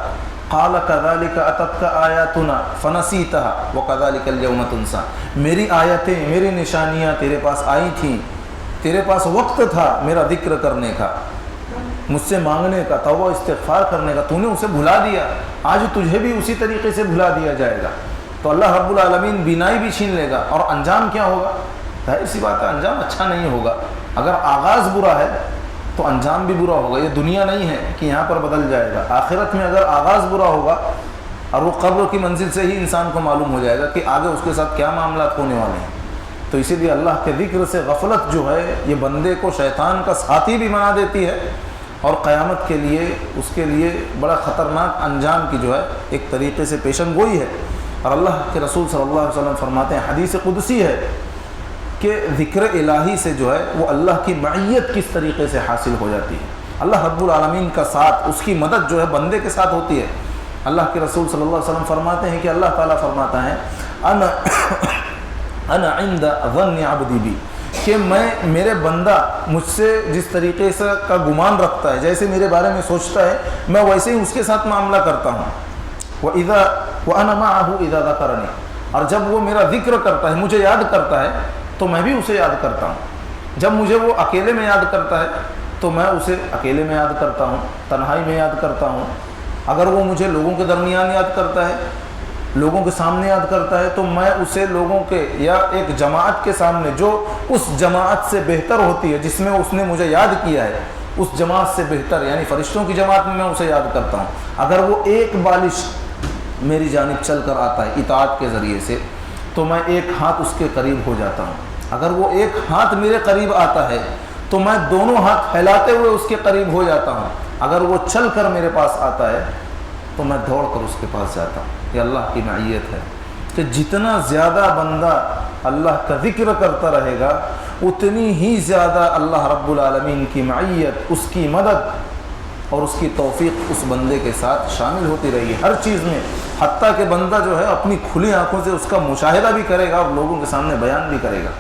قال كذلك اتتك آیاتنا فنسیتها وكذلك اليوم تنسى، میری آیتیں میری نشانیاں تیرے پاس آئی تھیں، تیرے پاس وقت تھا میرا ذکر کرنے کا، مجھ سے مانگنے کا، توبہ استغفار کرنے کا، تو نے اسے بھلا دیا، آج تجھے بھی اسی طریقے سے بھلا دیا جائے گا۔ تو اللہ رب العالمین بینائی بھی چھین لے گا، اور انجام کیا ہوگا؟ ظاہر سی بات ہے انجام اچھا نہیں ہوگا۔ اگر آغاز برا ہے تو انجام بھی برا ہوگا۔ یہ دنیا نہیں ہے کہ یہاں پر بدل جائے گا، آخرت میں اگر آغاز برا ہوگا اور وہ قبر کی منزل سے ہی انسان کو معلوم ہو جائے گا کہ آگے اس کے ساتھ کیا معاملات ہونے والے ہیں۔ تو اسی لیے اللہ کے ذکر سے غفلت جو ہے یہ بندے کو شیطان کا ساتھی بھی بنا دیتی ہے، اور قیامت کے لیے اس کے لیے بڑا خطرناک انجام کی جو ہے ایک طریقے سے پیشن گوئی ہے۔ اور اللہ کے رسول صلی اللہ علیہ وسلم فرماتے ہیں، حدیث قدسی ہے کہ ذکر الہی سے جو ہے وہ اللہ کی معیت کس طریقے سے حاصل ہو جاتی ہے، اللہ رب العالمین کا ساتھ، اس کی مدد جو ہے بندے کے ساتھ ہوتی ہے۔ اللہ کے رسول صلی اللہ علیہ وسلم فرماتے ہیں کہ اللہ تعالیٰ فرماتا ہے انا عند ظن عبدی بی، کہ میرے بندہ مجھ سے جس طریقے سے کا گمان رکھتا ہے، جیسے میرے بارے میں سوچتا ہے، میں ویسے ہی اس کے ساتھ معاملہ کرتا ہوں۔ وَأَنَا مَعَهُ إِذَا ذَكَرَنِي، اور جب وہ میرا ذکر کرتا ہے، مجھے یاد کرتا ہے، تو میں بھی اسے یاد کرتا ہوں۔ جب مجھے وہ اکیلے میں یاد کرتا ہے تو میں اسے اکیلے میں یاد کرتا ہوں، تنہائی میں یاد کرتا ہوں۔ اگر وہ مجھے لوگوں کے درمیان یاد کرتا ہے، لوگوں کے سامنے یاد کرتا ہے، تو میں اسے لوگوں کے یا ایک جماعت کے سامنے جو اس جماعت سے بہتر ہوتی ہے جس میں اس نے مجھے یاد کیا ہے، اس جماعت سے بہتر یعنی فرشتوں کی جماعت میں اسے یاد کرتا ہوں۔ اگر وہ ایک بالش میری جانب چل کر آتا ہے اطاعت کے ذریعے سے، تو میں ایک ہاتھ اس کے قریب ہو جاتا ہوں۔ اگر وہ ایک ہاتھ میرے قریب آتا ہے تو میں دونوں ہاتھ پھیلاتے ہوئے اس کے قریب ہو جاتا ہوں۔ اگر وہ چل کر میرے پاس آتا ہے تو میں دوڑ کر اس کے پاس جاتا ہوں۔ یہ اللہ کی معیت ہے کہ جتنا زیادہ بندہ اللہ کا ذکر کرتا رہے گا، اتنی ہی زیادہ اللہ رب العالمین کی معیت، اس کی مدد اور اس کی توفیق اس بندے کے ساتھ شامل ہوتی رہی ہے ہر چیز میں، حتیٰ کہ بندہ جو ہے اپنی کھلی آنکھوں سے اس کا مشاہدہ بھی کرے گا اور لوگوں کے سامنے بیان بھی کرے گا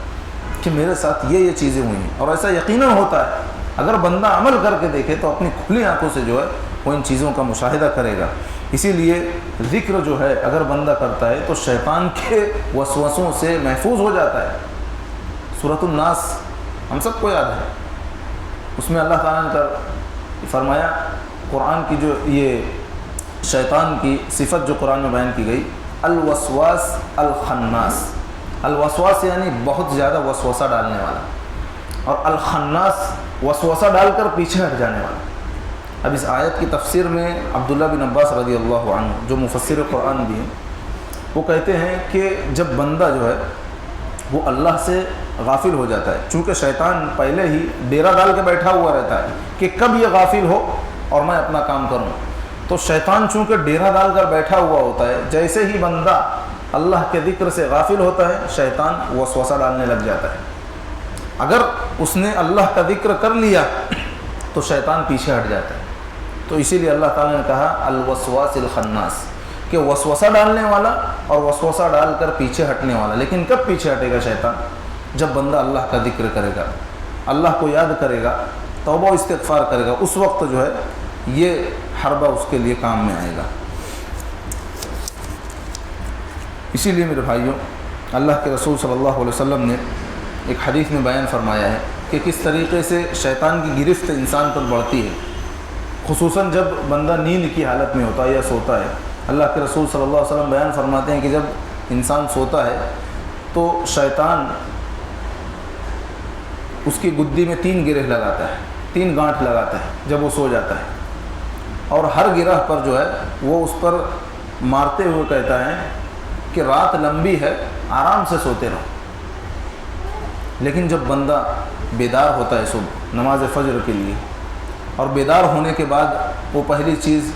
کہ میرے ساتھ یہ چیزیں ہوئی ہیں۔ اور ایسا یقیناً ہوتا ہے، اگر بندہ عمل کر کے دیکھے تو اپنی کھلی آنکھوں سے جو ہے وہ ان چیزوں کا مشاہدہ کرے گا۔ اسی لیے ذکر جو ہے اگر بندہ کرتا ہے تو شیطان کے وسوسوں سے محفوظ ہو جاتا ہے۔ سورۃ الناس ہم سب کو یاد ہے، اس میں اللہ تعالیٰ نے فرمایا قرآن کی جو یہ شیطان کی صفت جو قرآن میں بیان کی گئی، الوسواس الخناس۔ الوسواس یعنی بہت زیادہ وسوسہ ڈالنے والا، اور الخناس وسوسہ ڈال کر پیچھے ہٹ جانے والا۔ اب اس آیت کی تفسیر میں عبداللہ بن عباس رضی اللہ عنہ جو مفسر قرآن بھی ہیں، وہ کہتے ہیں کہ جب بندہ جو ہے وہ اللہ سے غافل ہو جاتا ہے، چونکہ شیطان پہلے ہی ڈیرا ڈال کے بیٹھا ہوا رہتا ہے کہ کب یہ غافل ہو اور میں اپنا کام کروں، تو شیطان چونکہ ڈیرا ڈال کر بیٹھا ہوا ہوتا ہے، جیسے ہی بندہ اللہ کے ذکر سے غافل ہوتا ہے شیطان وسوسہ ڈالنے لگ جاتا ہے۔ اگر اس نے اللہ کا ذکر کر لیا تو شیطان پیچھے ہٹ جاتا ہے۔ تو اسی لیے اللہ تعالیٰ نے کہا الوسواس الخناس، کہ وسوسہ ڈالنے والا اور وسوسہ ڈال کر پیچھے ہٹنے والا۔ لیکن کب پیچھے ہٹے گا شیطان؟ جب بندہ اللہ کا ذکر کرے گا، اللہ کو یاد کرے گا، توبہ و استغفار کرے گا، اس وقت جو ہے یہ حربہ اس کے لیے کام میں آئے گا۔ اسی لیے میرے بھائیوں، اللہ کے رسول صلی اللہ علیہ وسلم نے ایک حدیث میں بیان فرمایا ہے کہ کس طریقے سے شیطان کی گرفت انسان پر بڑھتی ہے، خصوصاً جب بندہ نیند کی حالت میں ہوتا ہے یا سوتا ہے۔ اللہ کے رسول صلی اللہ علیہ وسلم بیان فرماتے ہیں کہ جب انسان سوتا ہے تو شیطان اس کی گدی میں 3 گرہ لگاتا ہے، 3 گانٹھ لگاتا ہے جب وہ سو جاتا ہے، اور ہر گرہ پر جو ہے وہ اس پر مارتے ہوئے کہتا ہے کہ رات لمبی ہے، آرام سے سوتے رہو۔ لیکن جب بندہ بیدار ہوتا ہے صبح نماز فجر کے لیے، اور بیدار ہونے کے بعد وہ پہلی چیز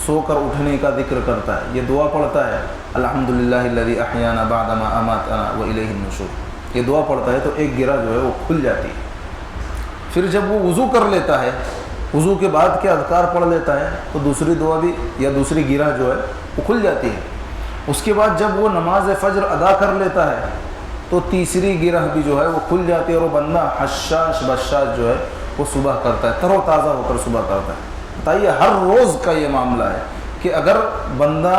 سو کر اٹھنے کا ذکر کرتا ہے، یہ دعا پڑھتا ہے الحمدللہ الذی احیانا بعد ما اماتنا والیہ النشور، یہ دعا پڑھتا ہے تو ایک گرہ جو ہے وہ کھل جاتی ہے۔ پھر جب وہ وضو کر لیتا ہے، وضو کے بعد کے اذکار پڑھ لیتا ہے تو دوسری دعا بھی یا دوسری گرہ جو ہے وہ کھل جاتی ہے۔ اس کے بعد جب وہ نماز فجر ادا کر لیتا ہے تو تیسری گرہ بھی جو ہے وہ کھل جاتی ہے، اور وہ بندہ حشاش بشاش جو ہے وہ صبح کرتا ہے، تر و تازہ ہو کر صبح کرتا ہے۔ بتائیے ہر روز کا یہ معاملہ ہے کہ اگر بندہ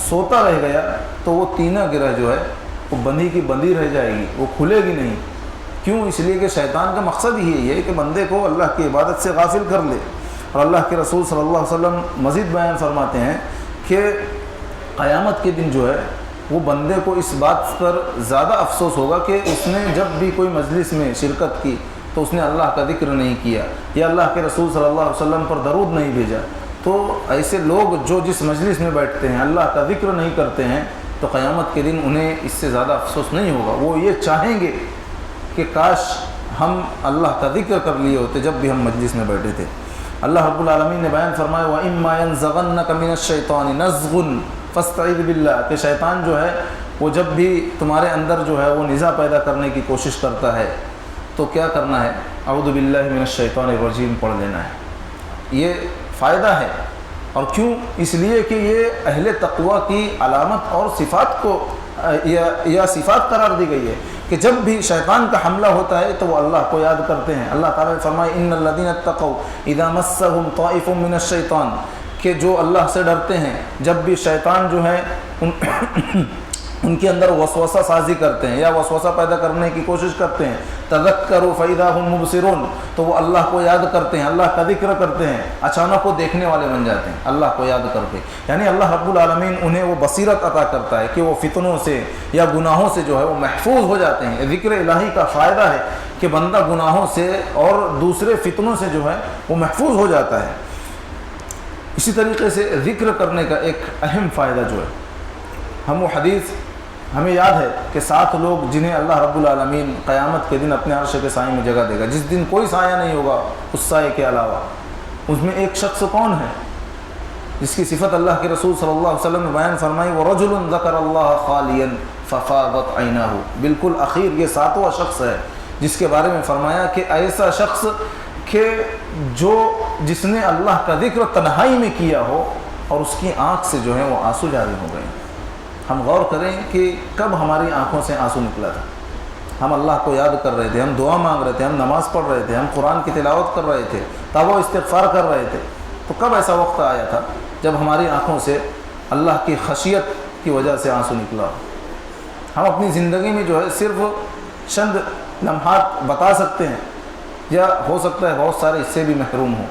سوتا رہ گیا تو وہ 3 گرہ جو ہے وہ بندھی کی بندھی رہ جائے گی، وہ کھلے گی نہیں۔ کیوں؟ اس لیے کہ شیطان کا مقصد ہی یہ ہے کہ بندے کو اللہ کی عبادت سے غافل کر لے۔ اور اللہ کے رسول صلی اللہ علیہ وسلم مزید بیان فرماتے ہیں کہ قیامت کے دن جو ہے وہ بندے کو اس بات پر زیادہ افسوس ہوگا کہ اس نے جب بھی کوئی مجلس میں شرکت کی تو اس نے اللہ کا ذکر نہیں کیا یا اللہ کے رسول صلی اللہ علیہ وسلم پر درود نہیں بھیجا۔ تو ایسے لوگ جو جس مجلس میں بیٹھتے ہیں اللہ کا ذکر نہیں کرتے ہیں تو قیامت کے دن انہیں اس سے زیادہ افسوس نہیں ہوگا، وہ یہ چاہیں گے کہ کاش ہم اللہ کا ذکر کر لیے ہوتے جب بھی ہم مجلس میں بیٹھے تھے۔ اللہ رب العالمین نے بیان فرمایا وَإِمَّا يَنزَغَنَّكَ مِنَ الشَّيْطَانِ نَزْغٌ فَاسْتَعِذْ بِاللَّهِ، کہ شیطان جو ہے وہ جب بھی تمہارے اندر جو ہے وہ نزاع پیدا کرنے کی کوشش کرتا ہے تو کیا کرنا ہے؟ اعوذ باللہ من الشیطان الرجیم پڑھ لینا ہے۔ یہ فائدہ ہے، اور کیوں؟ اس لیے کہ یہ اہل تقوی کی علامت اور صفات کو یا صفات قرار دی گئی ہے کہ جب بھی شیطان کا حملہ ہوتا ہے تو وہ اللہ کو یاد کرتے ہیں۔ اللہ تعالیٰ نے فرمایا ان الذین اتقوا اذا مسهم طائف من الشیطان، کہ جو اللہ سے ڈرتے ہیں جب بھی شیطان جو ہے ان کے اندر وسوسہ سازی کرتے ہیں یا وسوسہ پیدا کرنے کی کوشش کرتے ہیں، تذکروا فاذا هم مبصرون، تو وہ اللہ کو یاد کرتے ہیں، اللہ کا ذکر کرتے ہیں، اچانک وہ دیکھنے والے بن جاتے ہیں اللہ کو یاد کرتے، یعنی اللہ رب العالمین انہیں وہ بصیرت عطا کرتا ہے کہ وہ فتنوں سے یا گناہوں سے جو ہے وہ محفوظ ہو جاتے ہیں۔ ذکر الہی کا فائدہ ہے کہ بندہ گناہوں سے اور دوسرے فتنوں سے جو ہے وہ محفوظ ہو جاتا ہے۔ اسی طریقے سے ذکر کرنے کا ایک اہم فائدہ جو ہے، ہم وہ حدیث ہمیں یاد ہے کہ 7 لوگ جنہیں اللہ رب العالمین قیامت کے دن اپنے عرش کے سائے میں جگہ دے گا، جس دن کوئی سایہ نہیں ہوگا اس سائے کے علاوہ۔ اس میں ایک شخص کون ہے جس کی صفت اللہ کے رسول صلی اللہ علیہ وسلم نے بیان فرمائی وَرَجُلٌ ذَكَرَ اللَّهَ خَالِيًا فَفَاضَتْ عَيْنَاهُ، بالکل اخیر یہ 7واں شخص ہے جس کے بارے میں فرمایا کہ ایسا شخص کہ جس نے اللہ کا ذکر تنہائی میں کیا ہو اور اس کی آنکھ سے جو ہے وہ آنسو جاری ہو گئے۔ ہم غور کریں کہ کب ہماری آنکھوں سے آنسو نکلا تھا؟ ہم اللہ کو یاد کر رہے تھے، ہم دعا مانگ رہے تھے، ہم نماز پڑھ رہے تھے، ہم قرآن کی تلاوت کر رہے تھے، توبہ و استغفار کر رہے تھے، تو کب ایسا وقت آیا تھا جب ہماری آنکھوں سے اللہ کی خشیت کی وجہ سے آنسو نکلا ہو؟ ہم اپنی زندگی میں جو ہے صرف چند لمحات بتا سکتے ہیں، یا ہو سکتا ہے بہت سارے اس سے بھی محروم ہوں،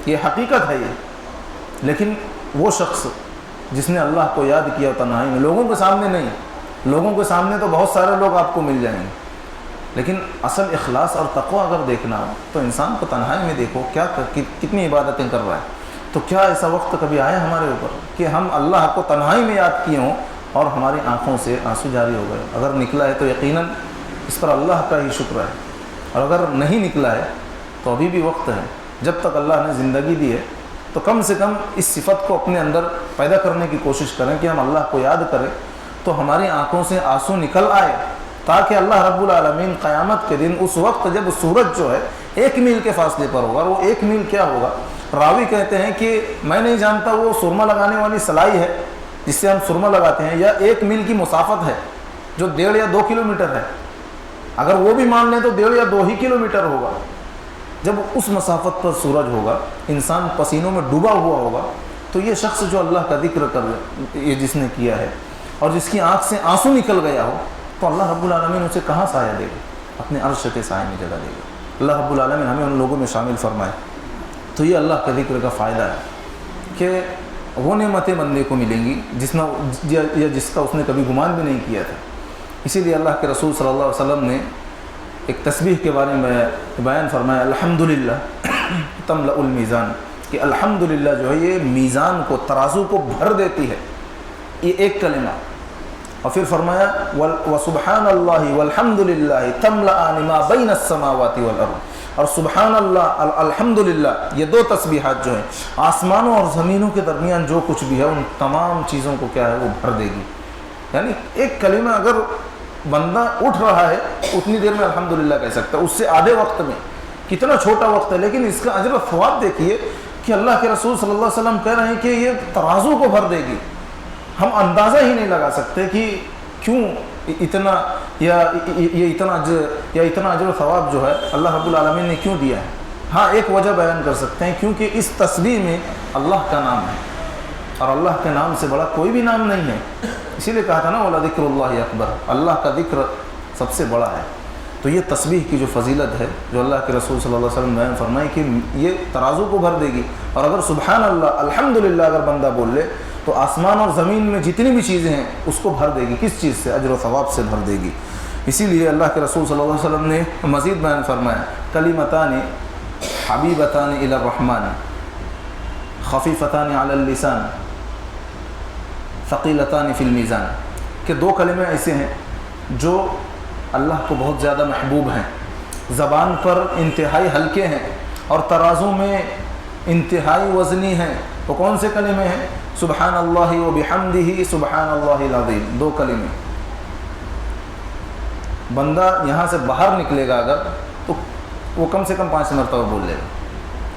یہ حقیقت ہے یہ، لیکن وہ شخص جس نے اللہ کو یاد کیا تنہائی میں، لوگوں کے سامنے نہیں، لوگوں کے سامنے تو بہت سارے لوگ آپ کو مل جائیں گے، لیکن اصل اخلاص اور تقوی اگر دیکھنا ہو تو انسان کو تنہائی میں دیکھو کتنی عبادتیں کر رہا ہے۔ تو کیا ایسا وقت کبھی آیا ہمارے اوپر کہ ہم اللہ کو تنہائی میں یاد کیے ہوں اور ہماری آنکھوں سے آنسو جاری ہو گئے؟ اگر نکلا ہے تو یقیناً اس پر اللہ کا ہی شکر ہے، اور اگر نہیں نکلا ہے تو ابھی بھی وقت ہے، جب تک اللہ نے زندگی دی ہے تو کم سے کم اس صفت کو اپنے اندر پیدا کرنے کی کوشش کریں کہ ہم اللہ کو یاد کریں تو ہماری آنکھوں سے آنسو نکل آئے، تاکہ اللہ رب العالمین قیامت کے دن اس وقت جب سورج جو ہے 1 میل کے فاصلے پر ہوگا، وہ 1 میل کیا ہوگا؟ راوی کہتے ہیں کہ میں نہیں جانتا وہ سرما لگانے والی سلائی ہے جس سے ہم سرما لگاتے ہیں، یا 1 میل کی مسافت ہے جو 1.5 یا 2 کلومیٹر ہے، اگر وہ بھی مان لیں تو 1.5 یا 2 ہی کلومیٹر ہوگا۔ جب اس مسافت پر سورج ہوگا، انسان پسینوں میں ڈوبا ہوا ہوگا، تو یہ شخص جو اللہ کا ذکر کر یہ جس نے کیا ہے اور جس کی آنکھ سے آنسو نکل گیا ہو، تو اللہ رب العالمین اسے کہاں سایہ دے گا؟ اپنے عرش کے سائے میں جگہ دے گا۔ اللہ رب العالمین ہمیں ان لوگوں میں شامل فرمائے۔ تو یہ اللہ کے ذکر کا فائدہ ہے کہ وہ نعمتیں بندے کو ملیں گی جس کا اس نے کبھی گمان بھی نہیں کیا تھا۔ اسی لیے اللہ کے رسول صلی اللہ علیہ وسلم نے ایک تسبیح کے بارے میں بیان فرمایا الحمدللہ تملأ المیزان، کہ الحمدللہ جو ہے یہ میزان کو، ترازو کو بھر دیتی ہے، یہ ایک کلمہ۔ اور پھر فرمایا وسبحان اللہ والحمدللہ تملأان ما بین السماوات والارض، اور سبحان اللہ الحمدللہ یہ 2 تسبیحات جو ہیں آسمانوں اور زمینوں کے درمیان جو کچھ بھی ہے ان تمام چیزوں کو کیا ہے وہ بھر دے گی۔ یعنی ایک کلمہ اگر بندہ اٹھ رہا ہے اتنی دیر میں الحمدللہ کہہ سکتا ہے، اس سے آدھے وقت میں، کتنا چھوٹا وقت ہے، لیکن اس کا اجر و ثواب دیکھیے کہ اللہ کے رسول صلی اللہ علیہ وسلم کہہ رہے ہیں کہ یہ ترازو کو بھر دے گی۔ ہم اندازہ ہی نہیں لگا سکتے کہ کیوں اتنا اتنا اجر و ثواب جو ہے اللہ رب العالمین نے کیوں دیا ہے۔ ہاں ایک وجہ بیان کر سکتے ہیں، کیونکہ اس تسبیح میں اللہ کا نام ہے، اور اللہ کے نام سے بڑا کوئی بھی نام نہیں ہے۔ اسی لیے کہا تھا نا وَلَذِكْرُ اللَّهِ اکبر، اللہ کا ذکر سب سے بڑا ہے۔ تو یہ تسبیح کی جو فضیلت ہے جو اللہ کے رسول صلی اللہ علیہ وسلم نے بیان فرمائی کہ یہ ترازو کو بھر دے گی، اور اگر سبحان اللہ الحمدللہ اگر بندہ بول لے تو آسمان اور زمین میں جتنی بھی چیزیں ہیں اس کو بھر دے گی۔ کس چیز سے؟ اجر و ثواب سے بھر دے گی۔ اسی لیے اللہ کے رسول صلی اللہ علیہ وسلم نے مزید بیان فرمایا کلمتان حبیبتان الی الرحمن خفیفتان علی اللسان ثقیلتان فی المیزان، کہ 2 کلمے ایسے ہیں جو اللہ کو بہت زیادہ محبوب ہیں، زبان پر انتہائی ہلکے ہیں اور ترازو میں انتہائی وزنی ہیں، تو کون سے کلمے ہیں؟ سبحان اللہ و بحمدہ سبحان اللہ العظیم، 2 کلمے۔ بندہ یہاں سے باہر نکلے گا اگر تو وہ کم سے کم 5 مرتبہ بول لے گا۔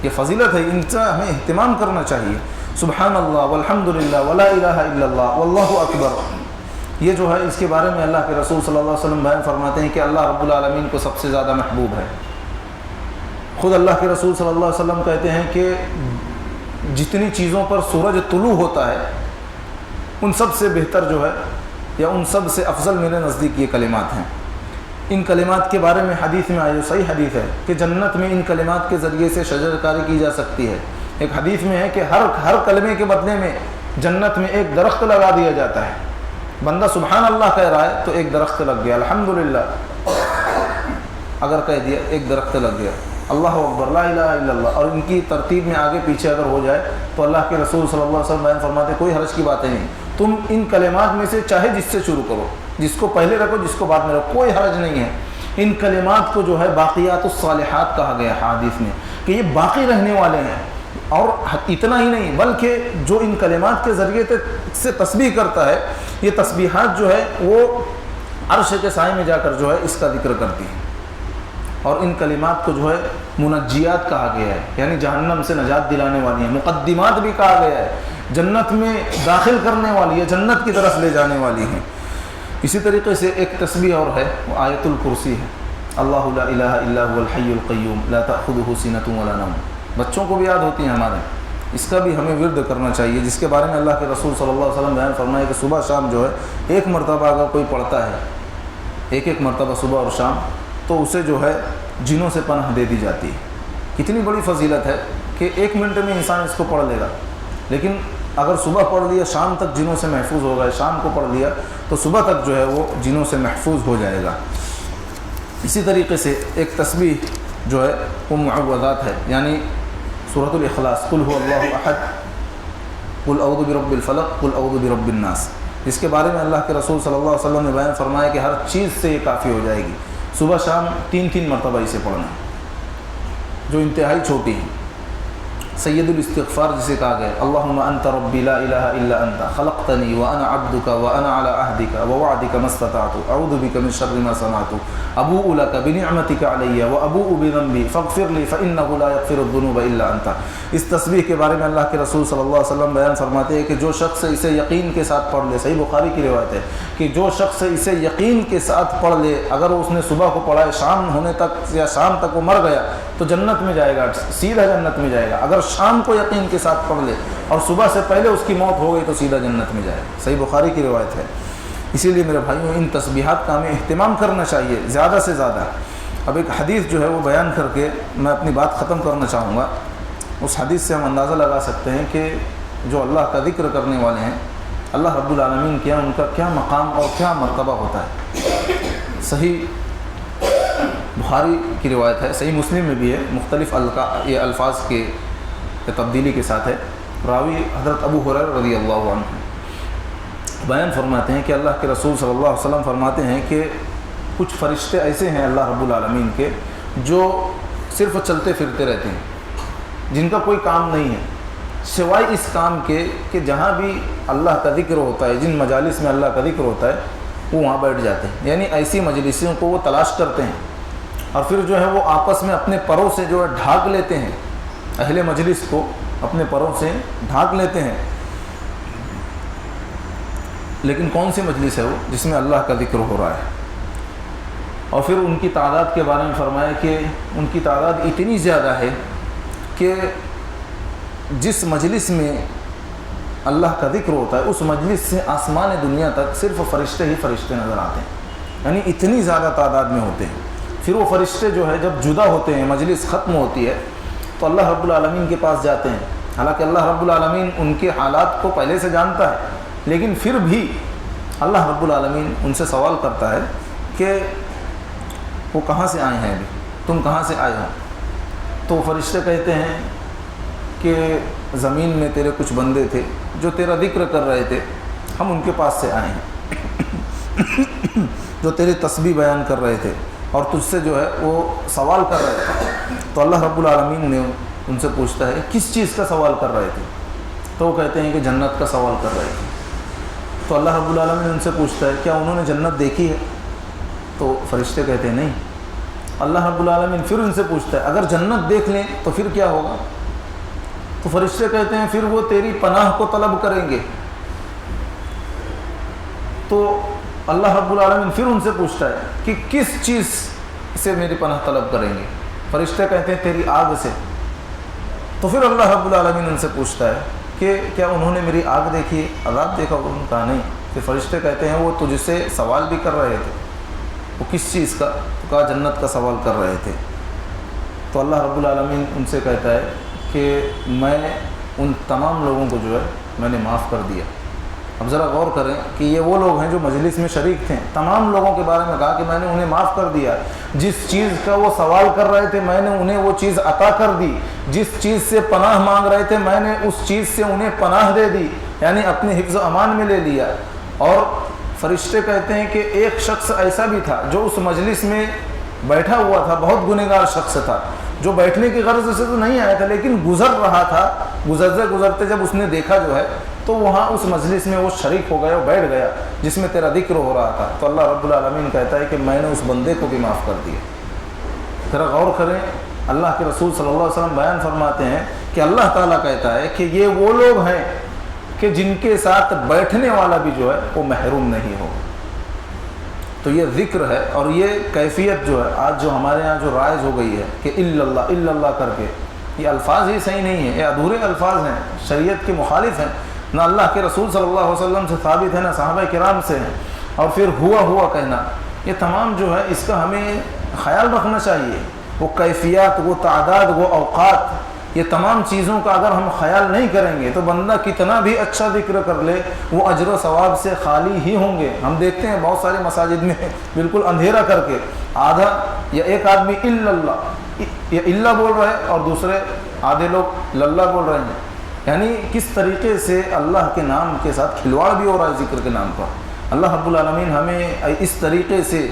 یہ فضیلت ہے، ان سے ہمیں اہتمام کرنا چاہیے۔ سبحان اللہ والحمد للہ ولا الہ الا اللہ واللہ اکبر، یہ جو ہے اس کے بارے میں اللہ کے رسول صلی اللہ علیہ وسلم بیان فرماتے ہیں کہ اللہ رب العالمین کو سب سے زیادہ محبوب ہے۔ خود اللہ کے رسول صلی اللہ علیہ وسلم کہتے ہیں کہ جتنی چیزوں پر سورج طلوع ہوتا ہے ان سب سے بہتر جو ہے یا ان سب سے افضل میرے نزدیک یہ کلمات ہیں۔ ان کلمات کے بارے میں حدیث میں آئی، صحیح حدیث ہے کہ جنت میں ان کلمات کے ذریعے سے شجر کاری کی جا سکتی ہے۔ ایک حدیث میں ہے کہ ہر کلمے کے بدلے میں جنت میں ایک درخت لگا دیا جاتا ہے۔ بندہ سبحان اللہ کہہ رہا ہے تو ایک درخت لگ گیا، الحمدللہ اگر کہہ دیا ایک درخت لگ گیا، اللہ اکبر لا الہ الا اللہ، اور ان کی ترتیب میں آگے پیچھے اگر ہو جائے تو اللہ کے رسول صلی اللہ علیہ وسلم بیان فرماتے ہیں کوئی حرج کی باتیں نہیں، تم ان کلمات میں سے چاہے جس سے شروع کرو، جس کو پہلے رکھو جس کو بعد میں رکھو، کوئی حرج نہیں ہے۔ ان کلمات کو جو ہے باقیات الصالحات کہا گیا حدیث میں کہ یہ باقی رہنے والے ہیں، اور اتنا ہی نہیں بلکہ جو ان کلمات کے ذریعے سے تسبیح کرتا ہے، یہ تسبیحات جو ہے وہ عرش کے سائے میں جا کر جو ہے اس کا ذکر کرتی ہیں، اور ان کلمات کو جو ہے منجیات کہا گیا ہے، یعنی جہنم سے نجات دلانے والی ہیں، مقدمات بھی کہا گیا ہے، جنت میں داخل کرنے والی ہے، جنت کی طرف لے جانے والی ہیں۔ اسی طریقے سے ایک تسبیح اور ہے، وہ آیت الکرسی ہے، اللہ لا الہ الا هو الحی القیوم لا تأخذہ سنۃ ولا نوم۔ بچوں کو بھی یاد ہوتی ہیں ہمارے، اس کا بھی ہمیں ورد کرنا چاہیے، جس کے بارے میں اللہ کے رسول صلی اللہ علیہ وسلم بیان فرمایا کہ صبح شام جو ہے 1 مرتبہ اگر کوئی پڑھتا ہے، ایک مرتبہ صبح اور شام، تو اسے جو ہے جنوں سے پناہ دے دی جاتی ہے۔ کتنی بڑی فضیلت ہے کہ 1 منٹ میں انسان اس کو پڑھ لے گا، لیکن اگر صبح پڑھ لیا شام تک جنوں سے محفوظ ہوگا، شام کو پڑھ لیا تو صبح تک جو ہے وہ جنوں سے محفوظ ہو جائے گا۔ اسی طریقے سے ایک تسبیح جو ہے وہ معوذات ہے، یعنی سورۃ الاخلاص، قل هو اللہ احد، قل اعوذ برب الفلق، قل اعوذ برب الناس، اس کے بارے میں اللہ کے رسول صلی اللہ علیہ وسلم نے بیان فرمایا کہ ہر چیز سے یہ کافی ہو جائے گی۔ صبح شام 3 مرتبہ اسے پڑھنا، جو انتہائی چھوٹی ہے۔ سید الاستغفار جسے کہا گیا، اللہم انت ربی لا الہ الا انت خلقتنی وانا عبدک وانا علی عہدک ووعدک ما استطعت اعوذ بک من شر ما صنعت ابوء لک بنعمتک علی وابوء بذنبی فاغفر لی فانہ لا یغفر الذنوب الا انت۔ اس تسبیح کے بارے میں اللہ کے رسول صلی اللہ علیہ وسلم بیان فرماتے ہیں کہ جو شخص اسے یقین کے ساتھ پڑھ لے، صحیح بخاری کی روایت ہے کہ جو شخص اسے یقین کے ساتھ پڑھ لے، اگر اس نے صبح کو پڑھا ہے شام ہونے تک یا شام تک وہ مر گیا تو جنت میں جائے گا، سیدھا جنت میں جائے گا۔ اگر شام کو یقین کے ساتھ پڑھ لے اور صبح سے پہلے اس کی موت ہو گئی تو سیدھا جنت میں جائے گا، صحیح بخاری کی روایت ہے۔ اسی لیے میرے بھائیوں ان تسبیحات کا ہمیں اہتمام کرنا چاہیے زیادہ سے زیادہ۔ اب ایک حدیث جو ہے وہ بیان کر کے میں اپنی بات ختم کرنا چاہوں گا۔ اس حدیث سے ہم اندازہ لگا سکتے ہیں کہ جو اللہ کا ذکر کرنے والے ہیں، اللہ رب العالمین کیا ان کا کیا مقام اور کیا مرتبہ ہوتا ہے۔ صحیح بخاری کی روایت ہے، صحیح مسلم میں بھی ہے، مختلف یہ الفاظ کے تبدیلی کے ساتھ ہے۔ راوی حضرت ابو ہریرہ رضی اللہ عنہ بیان فرماتے ہیں کہ اللہ کے رسول صلی اللہ علیہ وسلم فرماتے ہیں کہ کچھ فرشتے ایسے ہیں اللہ رب العالمین کے جو صرف چلتے پھرتے رہتے ہیں، جن کا کوئی کام نہیں ہے سوائے اس کام کے کہ جہاں بھی اللہ کا ذکر ہوتا ہے، جن مجالس میں اللہ کا ذکر ہوتا ہے وہ وہاں بیٹھ جاتے ہیں، یعنی ایسی مجلسوں کو وہ تلاش کرتے ہیں اور پھر جو ہے وہ آپس میں اپنے پروں سے جو ہے ڈھانک لیتے ہیں، اہل مجلس کو اپنے پروں سے ڈھانک لیتے ہیں۔ لیکن کون سی مجلس ہے وہ جس میں اللہ کا ذکر ہو رہا ہے؟ اور پھر ان کی تعداد کے بارے میں فرمایا کہ ان کی تعداد اتنی زیادہ ہے کہ جس مجلس میں اللہ کا ذکر ہوتا ہے اس مجلس سے آسمان دنیا تک صرف فرشتے ہی فرشتے نظر آتے ہیں، یعنی اتنی زیادہ تعداد میں ہوتے ہیں۔ پھر وہ فرشتے جو ہے جب جدا ہوتے ہیں، مجلس ختم ہوتی ہے تو اللہ رب العالمین کے پاس جاتے ہیں، حالانکہ اللہ رب العالمین ان کے حالات کو پہلے سے جانتا ہے، لیکن پھر بھی اللہ رب العالمین ان سے سوال کرتا ہے کہ وہ کہاں سے آئے ہیں، ابھی تم کہاں سے آئے ہو؟ تو فرشتے کہتے ہیں کہ زمین میں تیرے کچھ بندے تھے جو تیرا ذکر کر رہے تھے، ہم ان کے پاس سے آئے ہیں۔ جو تیری تسبیح بیان کر رہے تھے اور تجھ سے جو ہے وہ سوال کر رہے تھے، تو اللہ رب العالمین نے ان سے پوچھتا ہے کس چیز کا سوال کر رہے تھے؟ تو وہ کہتے ہیں کہ جنت کا سوال کر رہے تھے۔ تو اللہ رب العالمین ان سے پوچھتا ہے کیا انہوں نے جنت دیکھی ہے؟ تو فرشتے کہتے ہیں نہیں۔ اللہ رب العالمین پھر ان سے پوچھتا ہے اگر جنت دیکھ لیں تو پھر کیا ہوگا؟ تو فرشتے کہتے ہیں پھر وہ تیری پناہ کو طلب کریں گے۔ تو اللہ رب العالمین پھر ان سے پوچھتا ہے کہ کس چیز سے میری پناہ طلب کریں گے؟ فرشتے کہتے ہیں تیری آگ سے۔ تو پھر اللہ رب العالمین ان سے پوچھتا ہے کہ کیا انہوں نے میری آگ دیکھی، عذاب دیکھا؟ انہوں نے کہا نہیں۔ کہ فرشتے کہتے ہیں وہ تجھ سے سوال بھی کر رہے تھے، وہ کس چیز کا؟ تو کہا جنت کا سوال کر رہے تھے۔ تو اللہ رب العالمین ان سے کہتا ہے کہ میں ان تمام لوگوں کو جو ہے میں نے معاف کر دیا۔ اب ذرا غور کریں کہ یہ وہ لوگ ہیں جو مجلس میں شریک تھے، تمام لوگوں کے بارے میں کہا کہ میں نے انہیں معاف کر دیا، جس چیز کا وہ سوال کر رہے تھے میں نے انہیں وہ چیز عطا کر دی، جس چیز سے پناہ مانگ رہے تھے میں نے اس چیز سے انہیں پناہ دے دی، یعنی اپنے حفظ و امان میں لے لیا۔ اور فرشتے کہتے ہیں کہ ایک شخص ایسا بھی تھا جو اس مجلس میں بیٹھا ہوا تھا، بہت گنہگار شخص تھا، جو بیٹھنے کی غرض سے تو نہیں آیا تھا لیکن گزر رہا تھا، گزرتے جب اس نے دیکھا جو ہے تو وہاں اس مجلس میں وہ شریک ہو گیا، وہ بیٹھ گیا جس میں تیرا ذکر ہو رہا تھا۔ تو اللہ رب العالمین کہتا ہے کہ میں نے اس بندے کو بھی معاف کر دیا۔ ذرا غور کریں، اللہ کے رسول صلی اللہ علیہ وسلم بیان فرماتے ہیں کہ اللہ تعالیٰ کہتا ہے کہ یہ وہ لوگ ہیں کہ جن کے ساتھ بیٹھنے والا بھی جو ہے وہ محروم نہیں ہوگا۔ تو یہ ذکر ہے، اور یہ کیفیت جو ہے آج جو ہمارے ہاں جو رائج ہو گئی ہے کہ الا اللہ کر کے، یہ الفاظ ہی صحیح نہیں ہیں، یہ ادھورے الفاظ ہیں، شریعت کے مخالف ہیں، نہ اللہ کے رسول صلی اللہ علیہ وسلم سے ثابت ہے نہ صحابہ کرام سے ہیں۔ اور پھر ہوا کہنا، یہ تمام جو ہے اس کا ہمیں خیال رکھنا چاہیے۔ وہ کیفیات، وہ تعداد، وہ اوقات، یہ تمام چیزوں کا اگر ہم خیال نہیں کریں گے تو بندہ کتنا بھی اچھا ذکر کر لے وہ اجر و ثواب سے خالی ہی ہوں گے۔ ہم دیکھتے ہیں بہت سارے مساجد میں بالکل اندھیرا کر کے آدھا یا ایک آدمی یا اللہ بول رہا ہے اور دوسرے آدھے لوگ للہ بول رہے ہیں، یعنی کس طریقے سے اللہ کے نام کے ساتھ کھلواڑ بھی ہو رہا ہے ذکر کے نام پر۔ اللہ رب العالمین ہمیں اس طریقے سے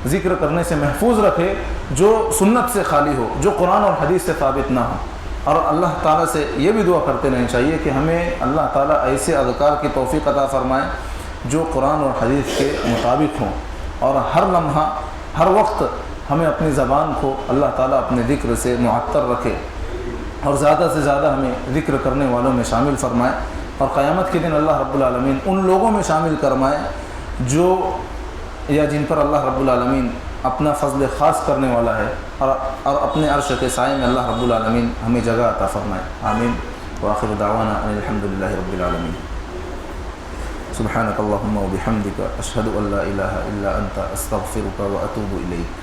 ذکر کرنے سے محفوظ رکھے جو سنت سے خالی ہو، جو قرآن اور حدیث سے ثابت نہ ہو۔ اور اللہ تعالیٰ سے یہ بھی دعا کرتے رہنا چاہیے کہ ہمیں اللہ تعالیٰ ایسے اذکار کی توفیق عطا فرمائے جو قرآن اور حدیث کے مطابق ہوں، اور ہر لمحہ ہر وقت ہمیں اپنی زبان کو اللہ تعالیٰ اپنے ذکر سے معطر رکھے، اور زیادہ سے زیادہ ہمیں ذکر کرنے والوں میں شامل فرمائے، اور قیامت کے دن اللہ رب العالمین ان لوگوں میں شامل کرمائے جو یا جن پر اللہ رب العالمین اپنا فضل خاص کرنے والا ہے، اور اپنے عرش کے سائے میں اللہ رب العالمین ہمیں جگہ عطا فرمائے۔ آمین۔ وآخر دعوانا ان الحمد للہ رب العالمین۔ سبحانک اللہم وبحمدک اشہد ان لا الہ الا انت استغفرک واتوب الیک۔